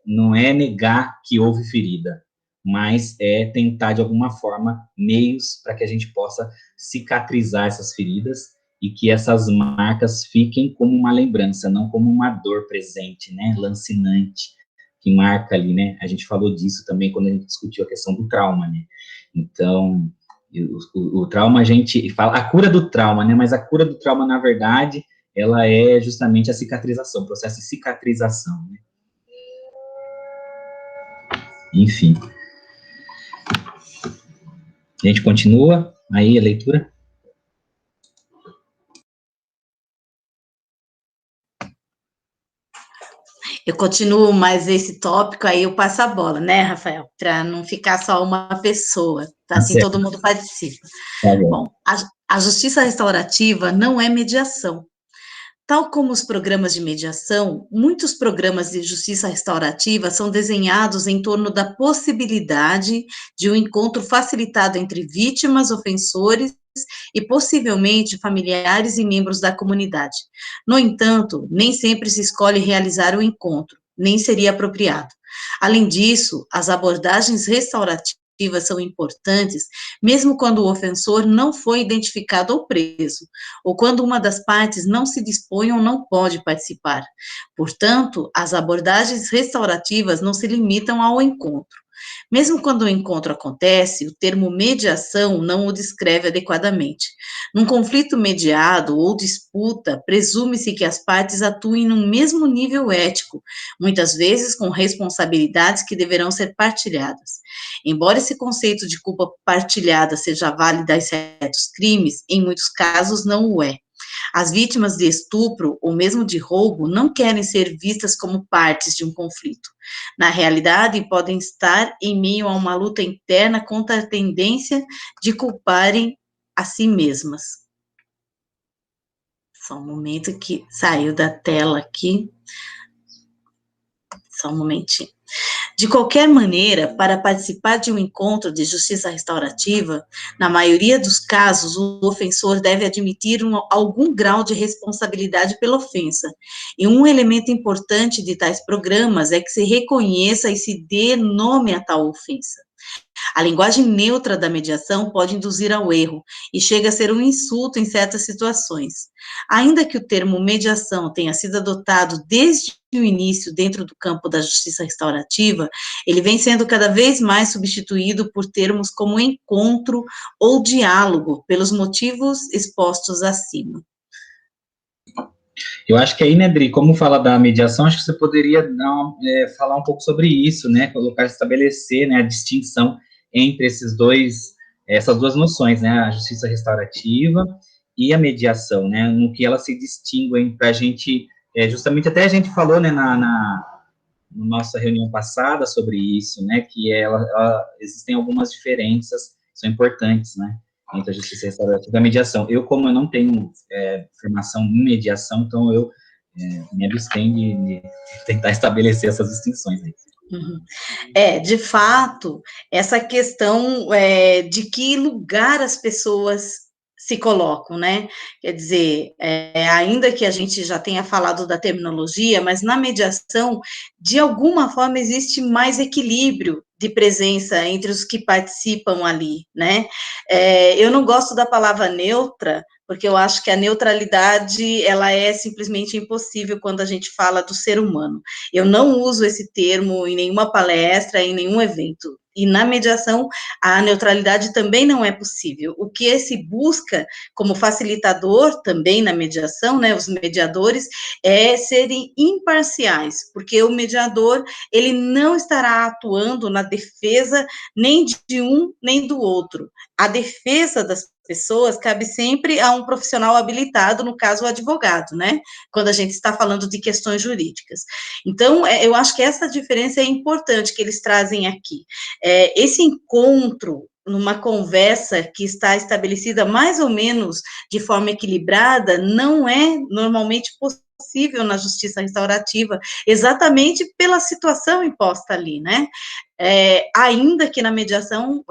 [SPEAKER 1] não é negar que houve ferida, mas é tentar, de alguma forma, meios para que a gente possa cicatrizar essas feridas e que essas marcas fiquem como uma lembrança, não como uma dor presente, né, lancinante, que marca ali, né, a gente falou disso também quando a gente discutiu a questão do trauma, né, então, o trauma, a gente fala, a cura do trauma, né, mas a cura do trauma, na verdade, ela é justamente a cicatrização, o processo de cicatrização, né. Enfim. A gente continua aí a leitura.
[SPEAKER 2] Eu continuo mais esse tópico, aí eu passo a bola, né, Rafael? Para não ficar só uma pessoa, tá? Assim todo mundo participa.
[SPEAKER 1] Tá bom.
[SPEAKER 2] Bom, a justiça restaurativa não é mediação. Tal como os programas de mediação, muitos programas de justiça restaurativa são desenhados em torno da possibilidade de um encontro facilitado entre vítimas, ofensores e possivelmente familiares e membros da comunidade. No entanto, nem sempre se escolhe realizar o encontro, nem seria apropriado. Além disso, as abordagens restaurativas são importantes, mesmo quando o ofensor não foi identificado ou preso, ou quando uma das partes não se dispõe ou não pode participar. Portanto, as abordagens restaurativas não se limitam ao encontro. Mesmo quando o encontro acontece, o termo mediação não o descreve adequadamente. Num conflito mediado ou disputa, presume-se que as partes atuem no mesmo nível ético, muitas vezes com responsabilidades que deverão ser partilhadas. Embora esse conceito de culpa partilhada seja válido a certos crimes, em muitos casos não o é. As vítimas de estupro ou mesmo de roubo não querem ser vistas como partes de um conflito. Na realidade, podem estar em meio a uma luta interna contra a tendência de culparem a si mesmas. Só um momento que saiu da tela aqui. Só um momentinho. De qualquer maneira, para participar de um encontro de justiça restaurativa, na maioria dos casos, o ofensor deve admitir algum grau de responsabilidade pela ofensa. E um elemento importante de tais programas é que se reconheça e se dê nome a tal ofensa. A linguagem neutra da mediação pode induzir ao erro e chega a ser um insulto em certas situações. Ainda que o termo mediação tenha sido adotado desde o início dentro do campo da justiça restaurativa, ele vem sendo cada vez mais substituído por termos como encontro ou diálogo, pelos motivos expostos acima.
[SPEAKER 1] Eu acho que aí, né, Dri, como fala da mediação, acho que você poderia falar um pouco sobre isso, né, colocar, estabelecer, né, a distinção entre essas duas noções, né, a justiça restaurativa e a mediação, né, no que elas se distinguem para a gente, justamente até a gente falou, né, na nossa reunião passada sobre isso, né, que existem algumas diferenças, são importantes, né, entre a justiça restaurativa e a mediação. Como eu não tenho formação em mediação, então eu me abstenho de tentar estabelecer essas distinções aí.
[SPEAKER 2] Uhum. De fato, essa questão de que lugar as pessoas se colocam, né? Quer dizer, ainda que a gente já tenha falado da terminologia, mas na mediação, de alguma forma, existe mais equilíbrio de presença entre os que participam ali, né? Eu não gosto da palavra neutra, porque eu acho que a neutralidade, ela é simplesmente impossível quando a gente fala do ser humano. Eu não uso esse termo em nenhuma palestra, em nenhum evento. E na mediação, a neutralidade também não é possível. O que se busca como facilitador também na mediação, né, os mediadores, é serem imparciais, porque o mediador, ele não estará atuando na defesa nem de um nem do outro. A defesa das pessoas cabe sempre a um profissional habilitado, no caso, o advogado, né? Quando a gente está falando de questões jurídicas. Então, eu acho que essa diferença é importante que eles trazem aqui. Esse encontro, numa conversa que está estabelecida mais ou menos de forma equilibrada, não é normalmente possível na justiça restaurativa, exatamente pela situação imposta ali, né? Ainda que na mediação,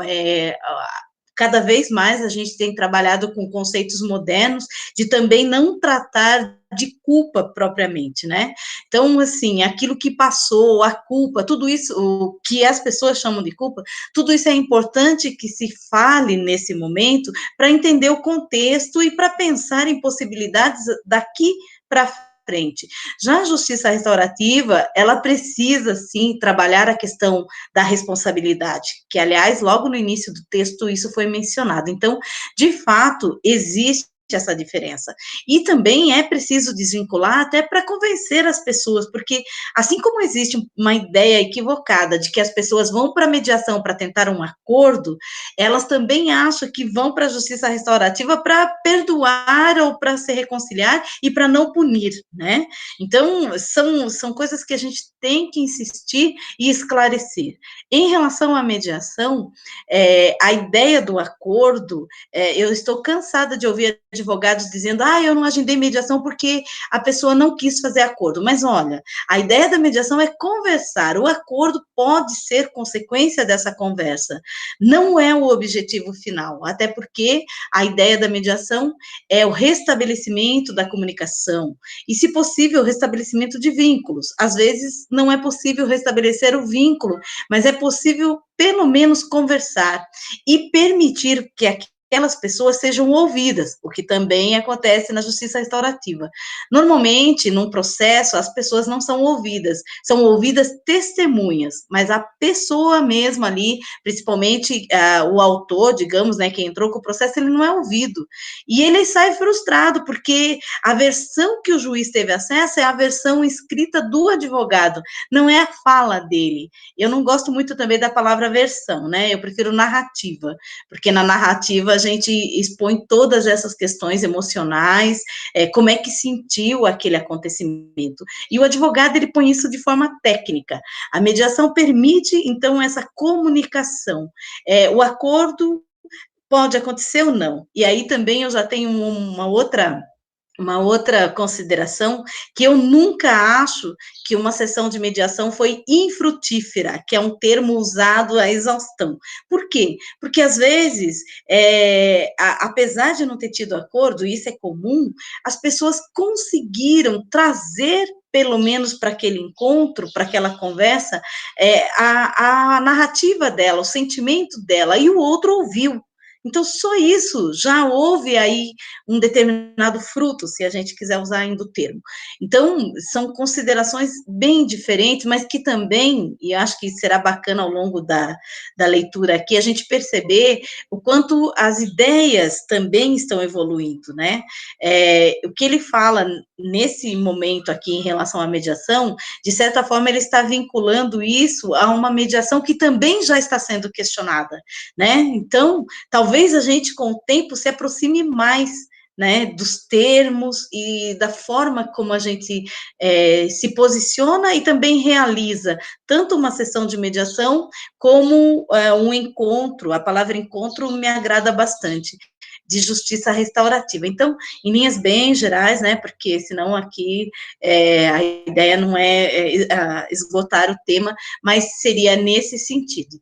[SPEAKER 2] cada vez mais a gente tem trabalhado com conceitos modernos de também não tratar de culpa propriamente, né? Então, assim, aquilo que passou, a culpa, tudo isso, o que as pessoas chamam de culpa, tudo isso é importante que se fale nesse momento para entender o contexto e para pensar em possibilidades daqui para frente. Já a justiça restaurativa, ela precisa, sim, trabalhar a questão da responsabilidade, que, aliás, logo no início do texto isso foi mencionado. Então, de fato, existe essa diferença. E também é preciso desvincular até para convencer as pessoas, porque assim como existe uma ideia equivocada de que as pessoas vão para a mediação para tentar um acordo, elas também acham que vão para a justiça restaurativa para perdoar ou para se reconciliar e para não punir, né? Então, são coisas que a gente tem que insistir e esclarecer. Em relação à mediação, a ideia do acordo, eu estou cansada de ouvir advogados dizendo, eu não agendei mediação porque a pessoa não quis fazer acordo. Mas, olha, a ideia da mediação é conversar, o acordo pode ser consequência dessa conversa, não é o objetivo final, até porque a ideia da mediação é o restabelecimento da comunicação, e, se possível, o restabelecimento de vínculos. Às vezes, não é possível restabelecer o vínculo, mas é possível, pelo menos, conversar e permitir que aquelas pessoas sejam ouvidas, o que também acontece na justiça restaurativa. Normalmente, num processo, as pessoas não são ouvidas testemunhas, mas a pessoa mesma ali, principalmente o autor, digamos, né, quem entrou com o processo, ele não é ouvido. E ele sai frustrado, porque a versão que o juiz teve acesso é a versão escrita do advogado, não é a fala dele. Eu não gosto muito também da palavra versão, né, eu prefiro narrativa, porque na narrativa a gente expõe todas essas questões emocionais, como é que sentiu aquele acontecimento. E o advogado, ele põe isso de forma técnica. A mediação permite, então, essa comunicação. O acordo pode acontecer ou não. E aí também eu já tenho uma outra Uma outra consideração, que eu nunca acho que uma sessão de mediação foi infrutífera, que é um termo usado à exaustão. Por quê? Porque, às vezes, apesar de não ter tido acordo, e isso é comum, as pessoas conseguiram trazer, pelo menos para aquele encontro, para aquela conversa, a narrativa dela, o sentimento dela, e o outro ouviu. Então, só isso já houve aí um determinado fruto, se a gente quiser usar ainda o termo. Então, são considerações bem diferentes, mas que também, e acho que será bacana ao longo da leitura aqui, a gente perceber o quanto as ideias também estão evoluindo, né? O que ele fala nesse momento aqui em relação à mediação, de certa forma, ele está vinculando isso a uma mediação que também já está sendo questionada, né? Então, talvez a gente, com o tempo, se aproxime mais, né, dos termos e da forma como a gente se posiciona e também realiza tanto uma sessão de mediação como um encontro. A palavra encontro me agrada bastante, de justiça restaurativa. Então, em linhas bem gerais, né, porque senão aqui a ideia não é esgotar o tema, mas seria nesse sentido.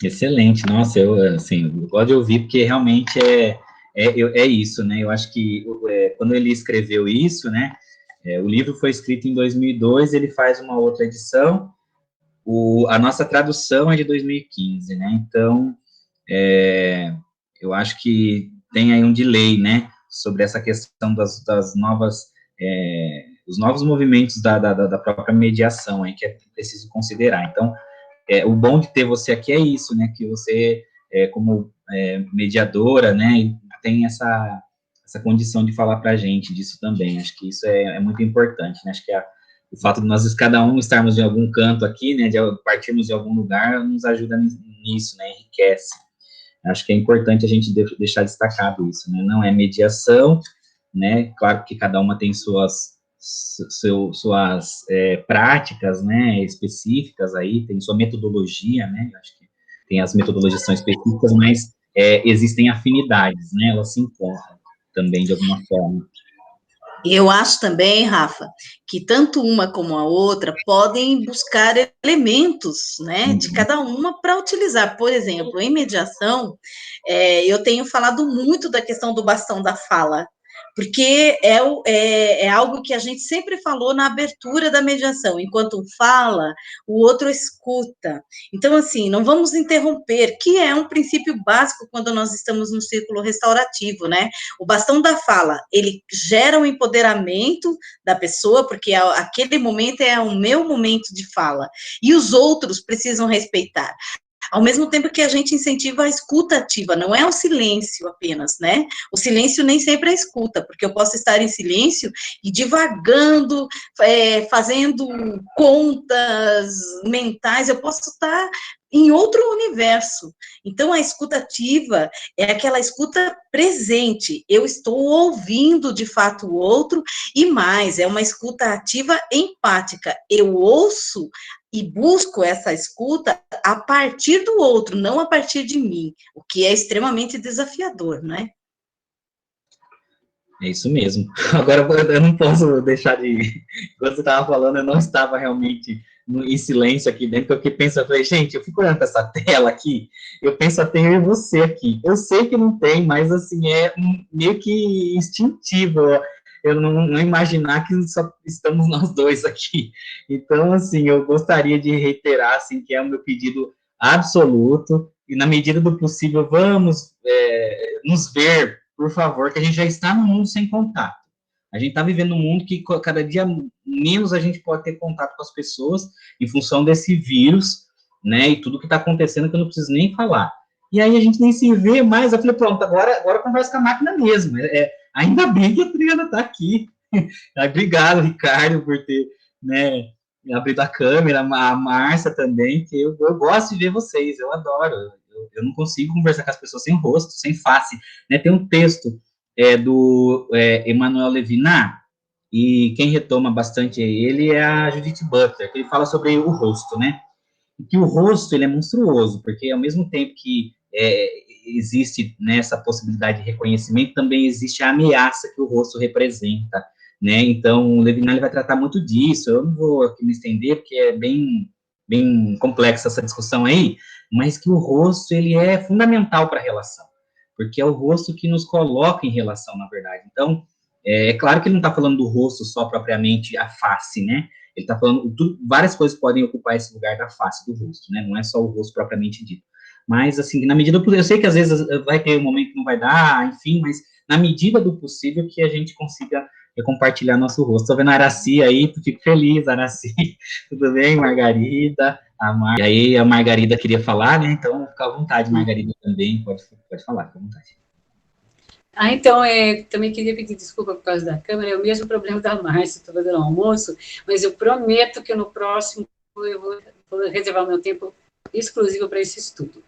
[SPEAKER 1] Excelente, nossa, eu gosto de ouvir, porque realmente é isso, né, eu acho que quando ele escreveu isso, né, o livro foi escrito em 2002, ele faz uma outra edição, a nossa tradução é de 2015, né, então, eu acho que tem aí um delay, né, sobre essa questão das novas, os novos movimentos da própria mediação, aí, que é preciso considerar, então, o bom de ter você aqui é isso, né, que você, como mediadora, né, tem essa condição de falar para a gente disso também, acho que isso é muito importante, né, acho que o fato de nós, cada um, estarmos em algum canto aqui, né, de partirmos de algum lugar, nos ajuda nisso, né, enriquece. Acho que é importante a gente deixar destacado isso, né, não é mediação, né, claro que cada uma tem suas práticas, né, específicas aí, tem sua metodologia, né, acho que tem as metodologias que são específicas, mas existem afinidades, né, elas se encontram também de alguma forma.
[SPEAKER 2] Eu acho também, Rafa, que tanto uma como a outra podem buscar elementos, né, de cada uma para utilizar. Por exemplo, em mediação, eu tenho falado muito da questão do bastão da fala, porque é algo que a gente sempre falou na abertura da mediação. Enquanto um fala, o outro escuta. Então, assim, não vamos interromper, que é um princípio básico quando nós estamos no círculo restaurativo, né? O bastão da fala, ele gera um empoderamento da pessoa, porque aquele momento é o meu momento de fala, e os outros precisam respeitar. Ao mesmo tempo que a gente incentiva a escuta ativa, não é o silêncio apenas, né? O silêncio nem sempre é escuta, porque eu posso estar em silêncio e divagando, fazendo contas mentais, eu posso estar em outro universo. Então, a escuta ativa é aquela escuta presente, eu estou ouvindo de fato o outro, e mais, é uma escuta ativa empática, eu ouço e busco essa escuta a partir do outro, não a partir de mim, o que é extremamente desafiador, né?
[SPEAKER 1] É isso mesmo. Agora, eu não posso deixar de... Quando você estava falando, eu não estava realmente em silêncio aqui dentro, porque eu fiquei pensando, eu falei, gente, eu fico olhando para essa tela aqui, eu penso até eu e você aqui. Eu sei que não tem, mas, assim, é meio que instintivo eu não imaginar que só estamos nós dois aqui. Então, assim, eu gostaria de reiterar, assim, que é o meu pedido absoluto, e na medida do possível, vamos nos ver, por favor, que a gente já está no mundo sem contato. A gente está vivendo um mundo que cada dia menos a gente pode ter contato com as pessoas em função desse vírus, né, e tudo que está acontecendo que eu não preciso nem falar. E aí a gente nem se vê mais, eu falei, pronto, agora eu converso com a máquina mesmo. Ainda bem que a Triana está aqui. Obrigado, Ricardo, por ter, né, abrido a câmera, a Márcia também, que eu gosto de ver vocês, eu adoro. Eu não consigo conversar com as pessoas sem rosto, sem face, né? Tem um texto do Emmanuel Levinas, e quem retoma bastante ele é a Judith Butler, que ele fala sobre o rosto, né? E que o rosto, ele é monstruoso, porque ao mesmo tempo que existe nessa possibilidade de reconhecimento, também existe a ameaça que o rosto representa, né? Então, o Levinas vai tratar muito disso. Eu não vou aqui me estender, porque é bem complexa essa discussão aí, mas que o rosto, ele é fundamental para a relação, porque é o rosto que nos coloca em relação, na verdade. Então, é claro que ele não está falando do rosto só propriamente a face, né? Ele está falando, várias coisas podem ocupar esse lugar da face do rosto, né? Não é só o rosto propriamente dito. Mas, assim, na medida do possível, eu sei que às vezes vai ter um momento que não vai dar, enfim, mas na medida do possível que a gente consiga compartilhar nosso rosto. Estou vendo a Araci aí, fico feliz, Araci. Tudo bem, Margarida? E aí, a Margarida queria falar, né? Então, fica à vontade, Margarida, também, pode falar, fica à vontade.
[SPEAKER 4] Então, também queria pedir desculpa por causa da câmera, é o mesmo problema da Márcia, estou fazendo almoço, mas eu prometo que no próximo eu vou reservar meu tempo exclusivo para esse estudo.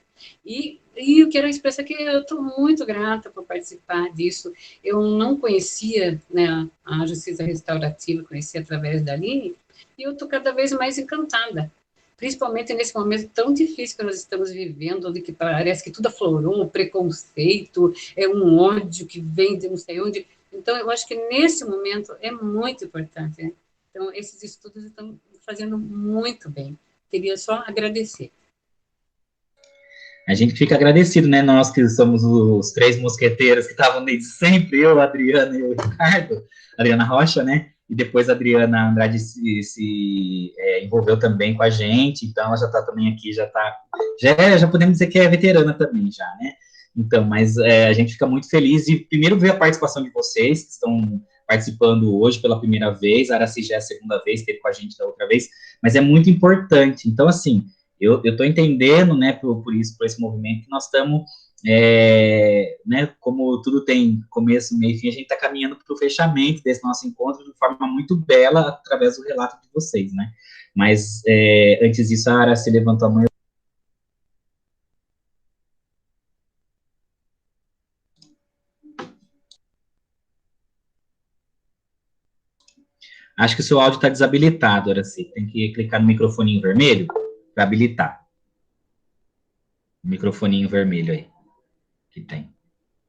[SPEAKER 4] E eu quero expressar que eu estou muito grata por participar disso. Eu não conhecia, né, a justiça restaurativa, conheci através da Aline, e eu estou cada vez mais encantada, principalmente nesse momento tão difícil que nós estamos vivendo, onde que parece que tudo aflorou, um preconceito, um ódio que vem de não sei onde. Então, eu acho que nesse momento é muito importante, né? Então, esses estudos estão fazendo muito bem. Queria só agradecer.
[SPEAKER 1] A gente fica agradecido, né? Nós que somos os 3 mosqueteiros que estavam desde sempre, eu, a Adriana e o Ricardo, Adriana Rocha, né? E depois a Adriana Andrade se envolveu também com a gente, então ela já está também aqui, já podemos dizer que é veterana também já, né? Então, mas a gente fica muito feliz de primeiro ver a participação de vocês, que estão participando hoje pela primeira vez, a Araci já é a segunda vez, esteve com a gente da outra vez, mas é muito importante. Então, assim, eu estou entendendo, né, por esse movimento, que nós estamos, né, como tudo tem começo, meio e fim, a gente está caminhando para o fechamento desse nosso encontro de forma muito bela, através do relato de vocês, né, mas antes disso, a Araci levantou a mão. Acho que o seu áudio está desabilitado, Araci, tem que clicar no microfoninho vermelho para habilitar. O microfoninho vermelho aí, que tem.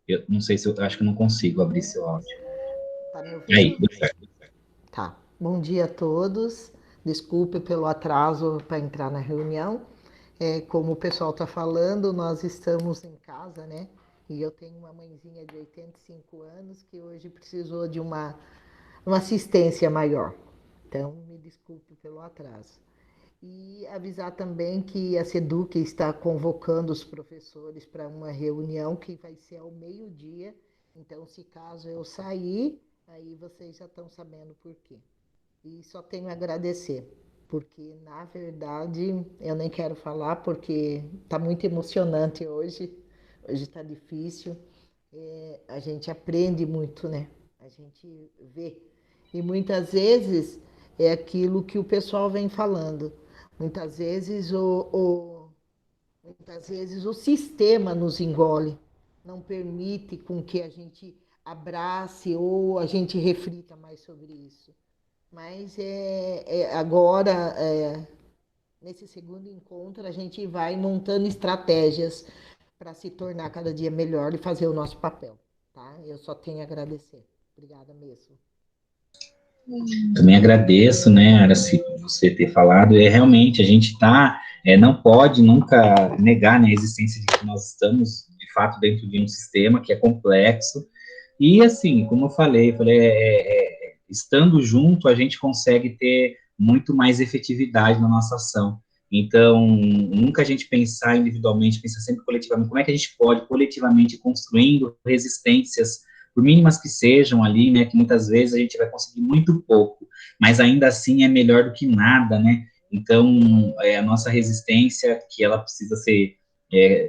[SPEAKER 1] Eu não sei se eu acho que eu não consigo abrir seu áudio.
[SPEAKER 5] Tá me ouvindo?
[SPEAKER 1] Aí, tudo certo.
[SPEAKER 5] Tá. Bom dia a todos. Desculpe pelo atraso para entrar na reunião. Como o pessoal está falando, nós estamos em casa, né? E eu tenho uma mãezinha de 85 anos que hoje precisou de uma assistência maior. Então, me desculpe pelo atraso. E avisar também que a SEDUC está convocando os professores para uma reunião que vai ser ao meio-dia. Então, se caso eu sair, aí vocês já estão sabendo por quê. E só tenho a agradecer, porque, na verdade, eu nem quero falar, porque está muito emocionante hoje. Hoje está difícil. A gente aprende muito, né? A gente vê. E muitas vezes é aquilo que o pessoal vem falando. Muitas vezes o sistema nos engole, não permite com que a gente abrace ou a gente reflita mais sobre isso. Mas agora, nesse segundo encontro, a gente vai montando estratégias para se tornar cada dia melhor e fazer o nosso papel. Tá? Eu só tenho a agradecer. Obrigada mesmo.
[SPEAKER 1] Também agradeço, né, Araci, por você ter falado. Realmente, a gente não pode nunca negar, né, a existência de que nós estamos, de fato, dentro de um sistema que é complexo. E, assim, como eu falei, estando junto, a gente consegue ter muito mais efetividade na nossa ação. Então, nunca a gente pensar individualmente, pensar sempre coletivamente. Como é que a gente pode, coletivamente, construindo resistências, por mínimas que sejam ali, né, que muitas vezes a gente vai conseguir muito pouco, mas ainda assim é melhor do que nada, né? Então, a nossa resistência, que ela precisa ser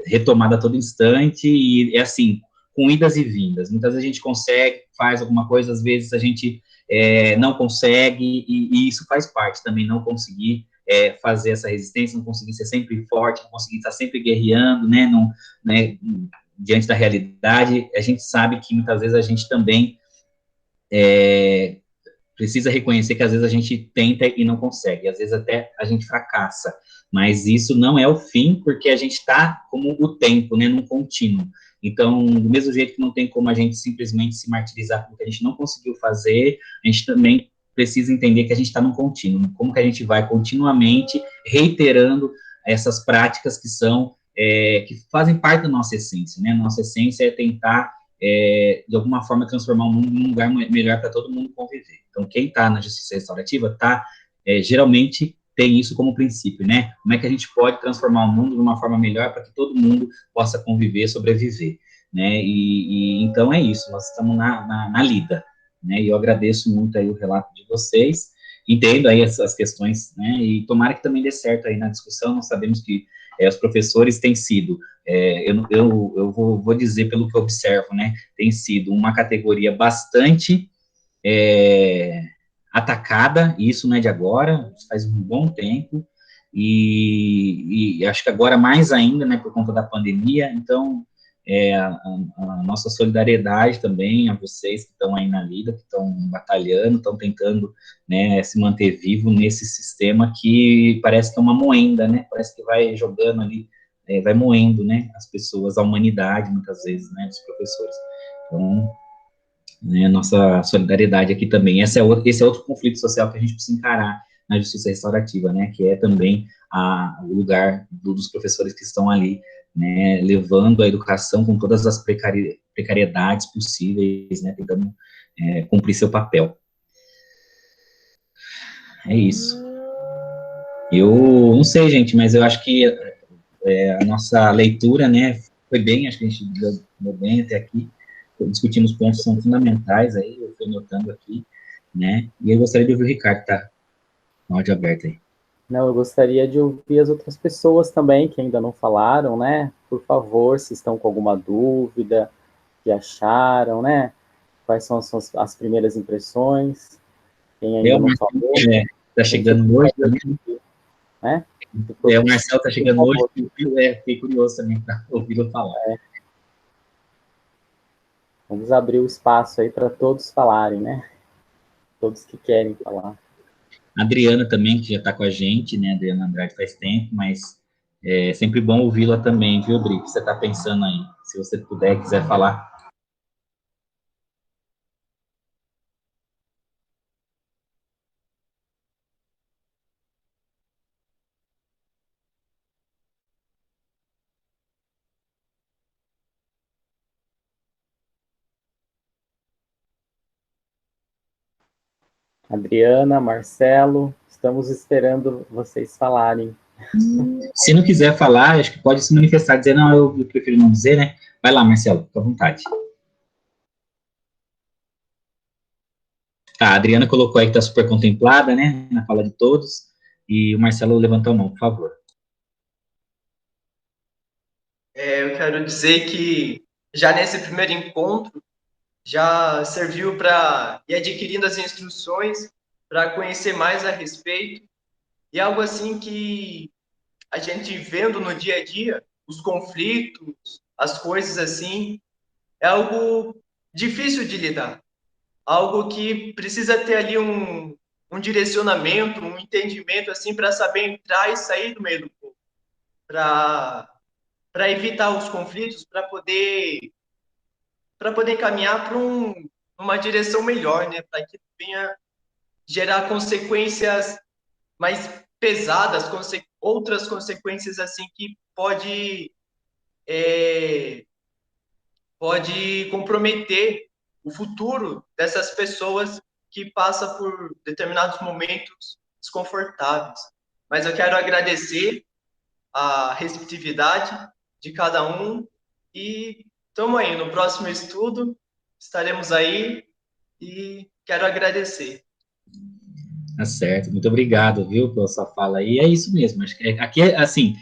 [SPEAKER 1] retomada a todo instante, e assim, com idas e vindas. Muitas vezes a gente consegue, faz alguma coisa, às vezes a gente não consegue, e isso faz parte também, não conseguir fazer essa resistência, não conseguir ser sempre forte, não conseguir estar sempre guerreando, né, diante da realidade. A gente sabe que muitas vezes a gente também precisa reconhecer que às vezes a gente tenta e não consegue, às vezes até a gente fracassa, mas isso não é o fim, porque a gente está como o tempo, né, num contínuo. Então, do mesmo jeito que não tem como a gente simplesmente se martirizar porque a gente não conseguiu fazer, a gente também precisa entender que a gente está num contínuo, como que a gente vai continuamente reiterando essas práticas que são, que fazem parte da nossa essência, né, nossa essência é tentar, de alguma forma, transformar o mundo num lugar melhor para todo mundo conviver. Então, quem está na justiça restaurativa está, geralmente, tem isso como princípio, né? Como é que a gente pode transformar o mundo de uma forma melhor para que todo mundo possa conviver, sobreviver, né? Então é isso, nós estamos na lida, né? E eu agradeço muito aí o relato de vocês, entendo aí essas questões, né? E tomara que também dê certo aí na discussão. Nós sabemos que os professores têm sido, eu vou dizer pelo que eu observo, né? Tem sido uma categoria bastante atacada, e isso não é de agora, faz um bom tempo, e acho que agora mais ainda, né, por conta da pandemia. Então, a nossa solidariedade também a vocês que estão aí na lida, que estão batalhando, estão tentando, né, se manter vivo nesse sistema que parece que é uma moenda, né, parece que vai jogando ali, vai moendo, né, as pessoas, a humanidade, muitas vezes, né, dos professores. Então, né, nossa solidariedade aqui também. Esse é outro conflito social que a gente precisa encarar na justiça restaurativa, né, que é também o lugar dos professores que estão ali, né, levando a educação com todas as precariedades possíveis, né, tentando cumprir seu papel. É isso. Eu não sei, gente, mas eu acho que a nossa leitura, né, foi bem, acho que a gente deu bem até aqui. Discutimos pontos que são fundamentais aí, eu estou notando aqui, né, e eu gostaria de ouvir o Ricardo, tá? Com o áudio aberto aí.
[SPEAKER 3] Não, eu gostaria de ouvir as outras pessoas também, que ainda não falaram, né, por favor, se estão com alguma dúvida, que acharam, né, quais são as primeiras impressões, quem ainda não falou.
[SPEAKER 1] Está chegando hoje também,
[SPEAKER 3] né?
[SPEAKER 1] O Marcelo está chegando hoje, fiquei curioso também para ouvi-lo falar.
[SPEAKER 3] Vamos abrir o espaço aí para todos falarem, né? Todos que querem falar.
[SPEAKER 1] A Adriana também, que já está com a gente, né? A Adriana Andrade faz tempo, mas é sempre bom ouvi-la também, viu, Dri? O que você está pensando aí? Se você puder, quiser falar.
[SPEAKER 3] Adriana, Marcelo, estamos esperando vocês falarem.
[SPEAKER 1] Se não quiser falar, acho que pode se manifestar, dizer, não, eu prefiro não dizer, né? Vai lá, Marcelo, fica à vontade. A Adriana colocou aí que está super contemplada, né, na fala de todos, e o Marcelo levantou a mão, por favor.
[SPEAKER 6] Eu quero dizer que já nesse primeiro encontro, já serviu para ir adquirindo as instruções para conhecer mais a respeito, e algo assim que a gente vendo no dia a dia, os conflitos, as coisas assim, é algo difícil de lidar, algo que precisa ter ali um direcionamento, um entendimento assim para saber entrar e sair do meio do povo, para evitar os conflitos, para poder encaminhar para uma direção melhor, né, para que venha gerar consequências mais pesadas, outras consequências assim que pode comprometer o futuro dessas pessoas que passam por determinados momentos desconfortáveis. Mas eu quero agradecer a receptividade de cada um e estamos aí, no próximo estudo estaremos aí e quero agradecer.
[SPEAKER 1] Tá certo, muito obrigado, viu, pela sua fala aí. É isso mesmo, acho que aqui, assim,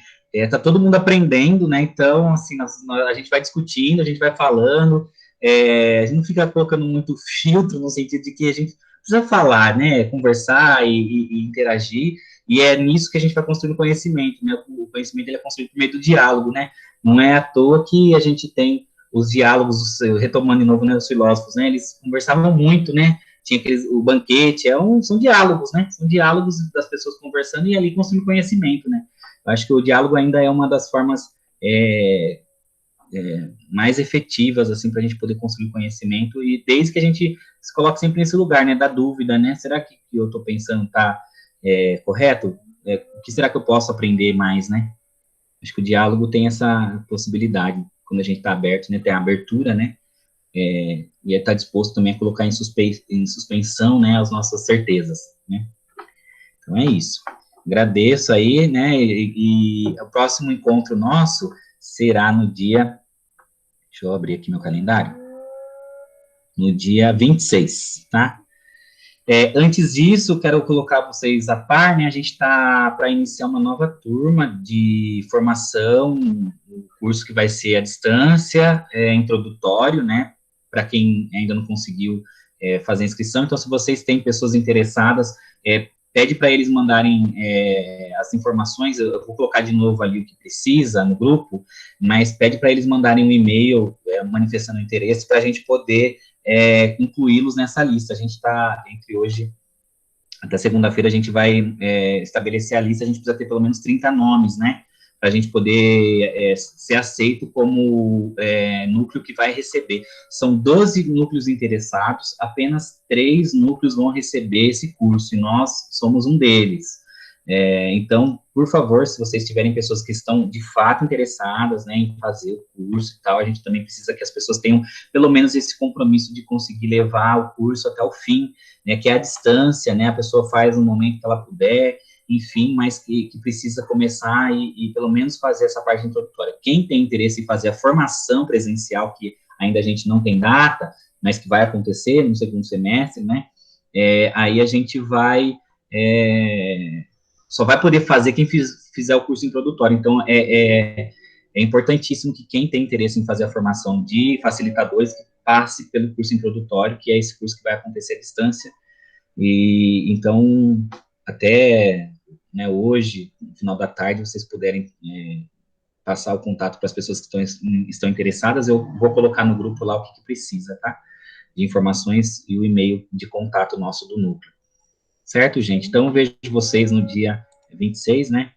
[SPEAKER 1] tá todo mundo aprendendo, né, então, assim, a gente vai discutindo, a gente vai falando, a gente não fica colocando muito filtro, no sentido de que a gente precisa falar, né, conversar e interagir, e é nisso que a gente vai construindo conhecimento, né, o conhecimento ele é construído por meio do diálogo, né, não é à toa que a gente tem os diálogos, retomando de novo, né, os filósofos, né, eles conversavam muito, né, tinha o banquete, são diálogos, né? São diálogos das pessoas conversando e ali construindo conhecimento, né? Eu acho que o diálogo ainda é uma das formas mais efetivas, assim, para a gente poder construir conhecimento, e desde que a gente se coloque sempre nesse lugar, né, da dúvida, né, será que eu estou pensando está correto? O que será que eu posso aprender mais, né? Acho que o diálogo tem essa possibilidade, quando a gente está aberto, né, tem a abertura, né, e está disposto também a colocar em suspensão, né, as nossas certezas, né? Então é isso. Agradeço aí, né, e o próximo encontro nosso será no dia, deixa eu abrir aqui meu calendário, no dia 26, tá? Antes disso, quero colocar vocês a par, né, a gente está para iniciar uma nova turma de formação, um curso que vai ser à distância, introdutório, né, para quem ainda não conseguiu fazer inscrição. Então, se vocês têm pessoas interessadas, pede para eles mandarem as informações, eu vou colocar de novo ali o que precisa no grupo, mas pede para eles mandarem um e-mail manifestando interesse para a gente poder incluí-los nessa lista. A gente está, entre hoje até segunda-feira, a gente vai estabelecer a lista, a gente precisa ter pelo menos 30 nomes, né, para a gente poder ser aceito como núcleo que vai receber. São 12 núcleos interessados, apenas 3 núcleos vão receber esse curso, e nós somos um deles. Então, por favor, se vocês tiverem pessoas que estão, de fato, interessadas, né, em fazer o curso e tal, a gente também precisa que as pessoas tenham, pelo menos, esse compromisso de conseguir levar o curso até o fim, né, que é a distância, né, a pessoa faz no momento que ela puder, enfim, mas que precisa começar e pelo menos fazer essa parte introdutória. Quem tem interesse em fazer a formação presencial, que ainda a gente não tem data, mas que vai acontecer no segundo semestre, né, aí a gente vai... só vai poder fazer quem fizer o curso introdutório. Então, é importantíssimo que quem tem interesse em fazer a formação de facilitadores passe pelo curso introdutório, que é esse curso que vai acontecer à distância. E então, até, né, hoje, no final da tarde, vocês puderem passar o contato para as pessoas que estão interessadas, eu vou colocar no grupo lá o que precisa, tá? De informações e o e-mail de contato nosso do núcleo. Certo, gente? Então, eu vejo vocês no dia 26, né?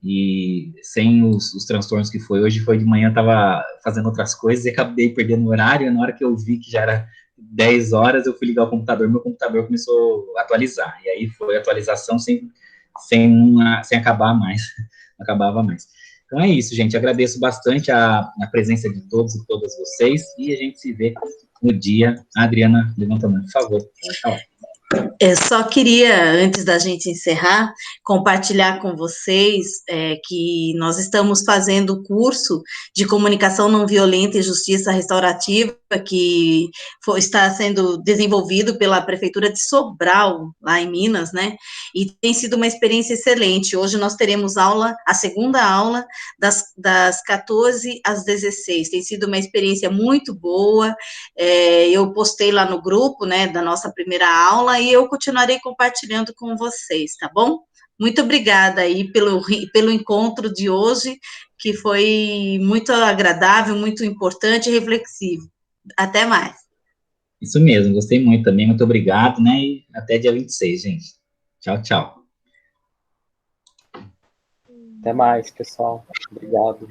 [SPEAKER 1] E sem os transtornos que foi hoje, foi de manhã, eu estava fazendo outras coisas e acabei perdendo o horário, e na hora que eu vi que já era 10 horas, eu fui ligar o computador, meu computador começou a atualizar, e aí foi atualização sem acabar mais, não acabava mais. Então é isso, gente, agradeço bastante a presença de todos e todas vocês, e a gente se vê no dia. A Adriana, levanta a mão, por favor. Pode falar.
[SPEAKER 2] Eu só queria, antes da gente encerrar, compartilhar com vocês que nós estamos fazendo o curso de comunicação não violenta e justiça restaurativa, que está sendo desenvolvido pela Prefeitura de Sobral, lá em Minas, né? E tem sido uma experiência excelente. Hoje nós teremos a segunda aula, das 14 às 16. Tem sido uma experiência muito boa. Eu postei lá no grupo, né, da nossa primeira aula, e eu continuarei compartilhando com vocês, tá bom? Muito obrigada aí pelo encontro de hoje, que foi muito agradável, muito importante e reflexivo. Até mais.
[SPEAKER 1] Isso mesmo, gostei muito também, muito obrigado, né, e até dia 26, gente. Tchau, tchau.
[SPEAKER 3] Até mais, pessoal. Obrigado.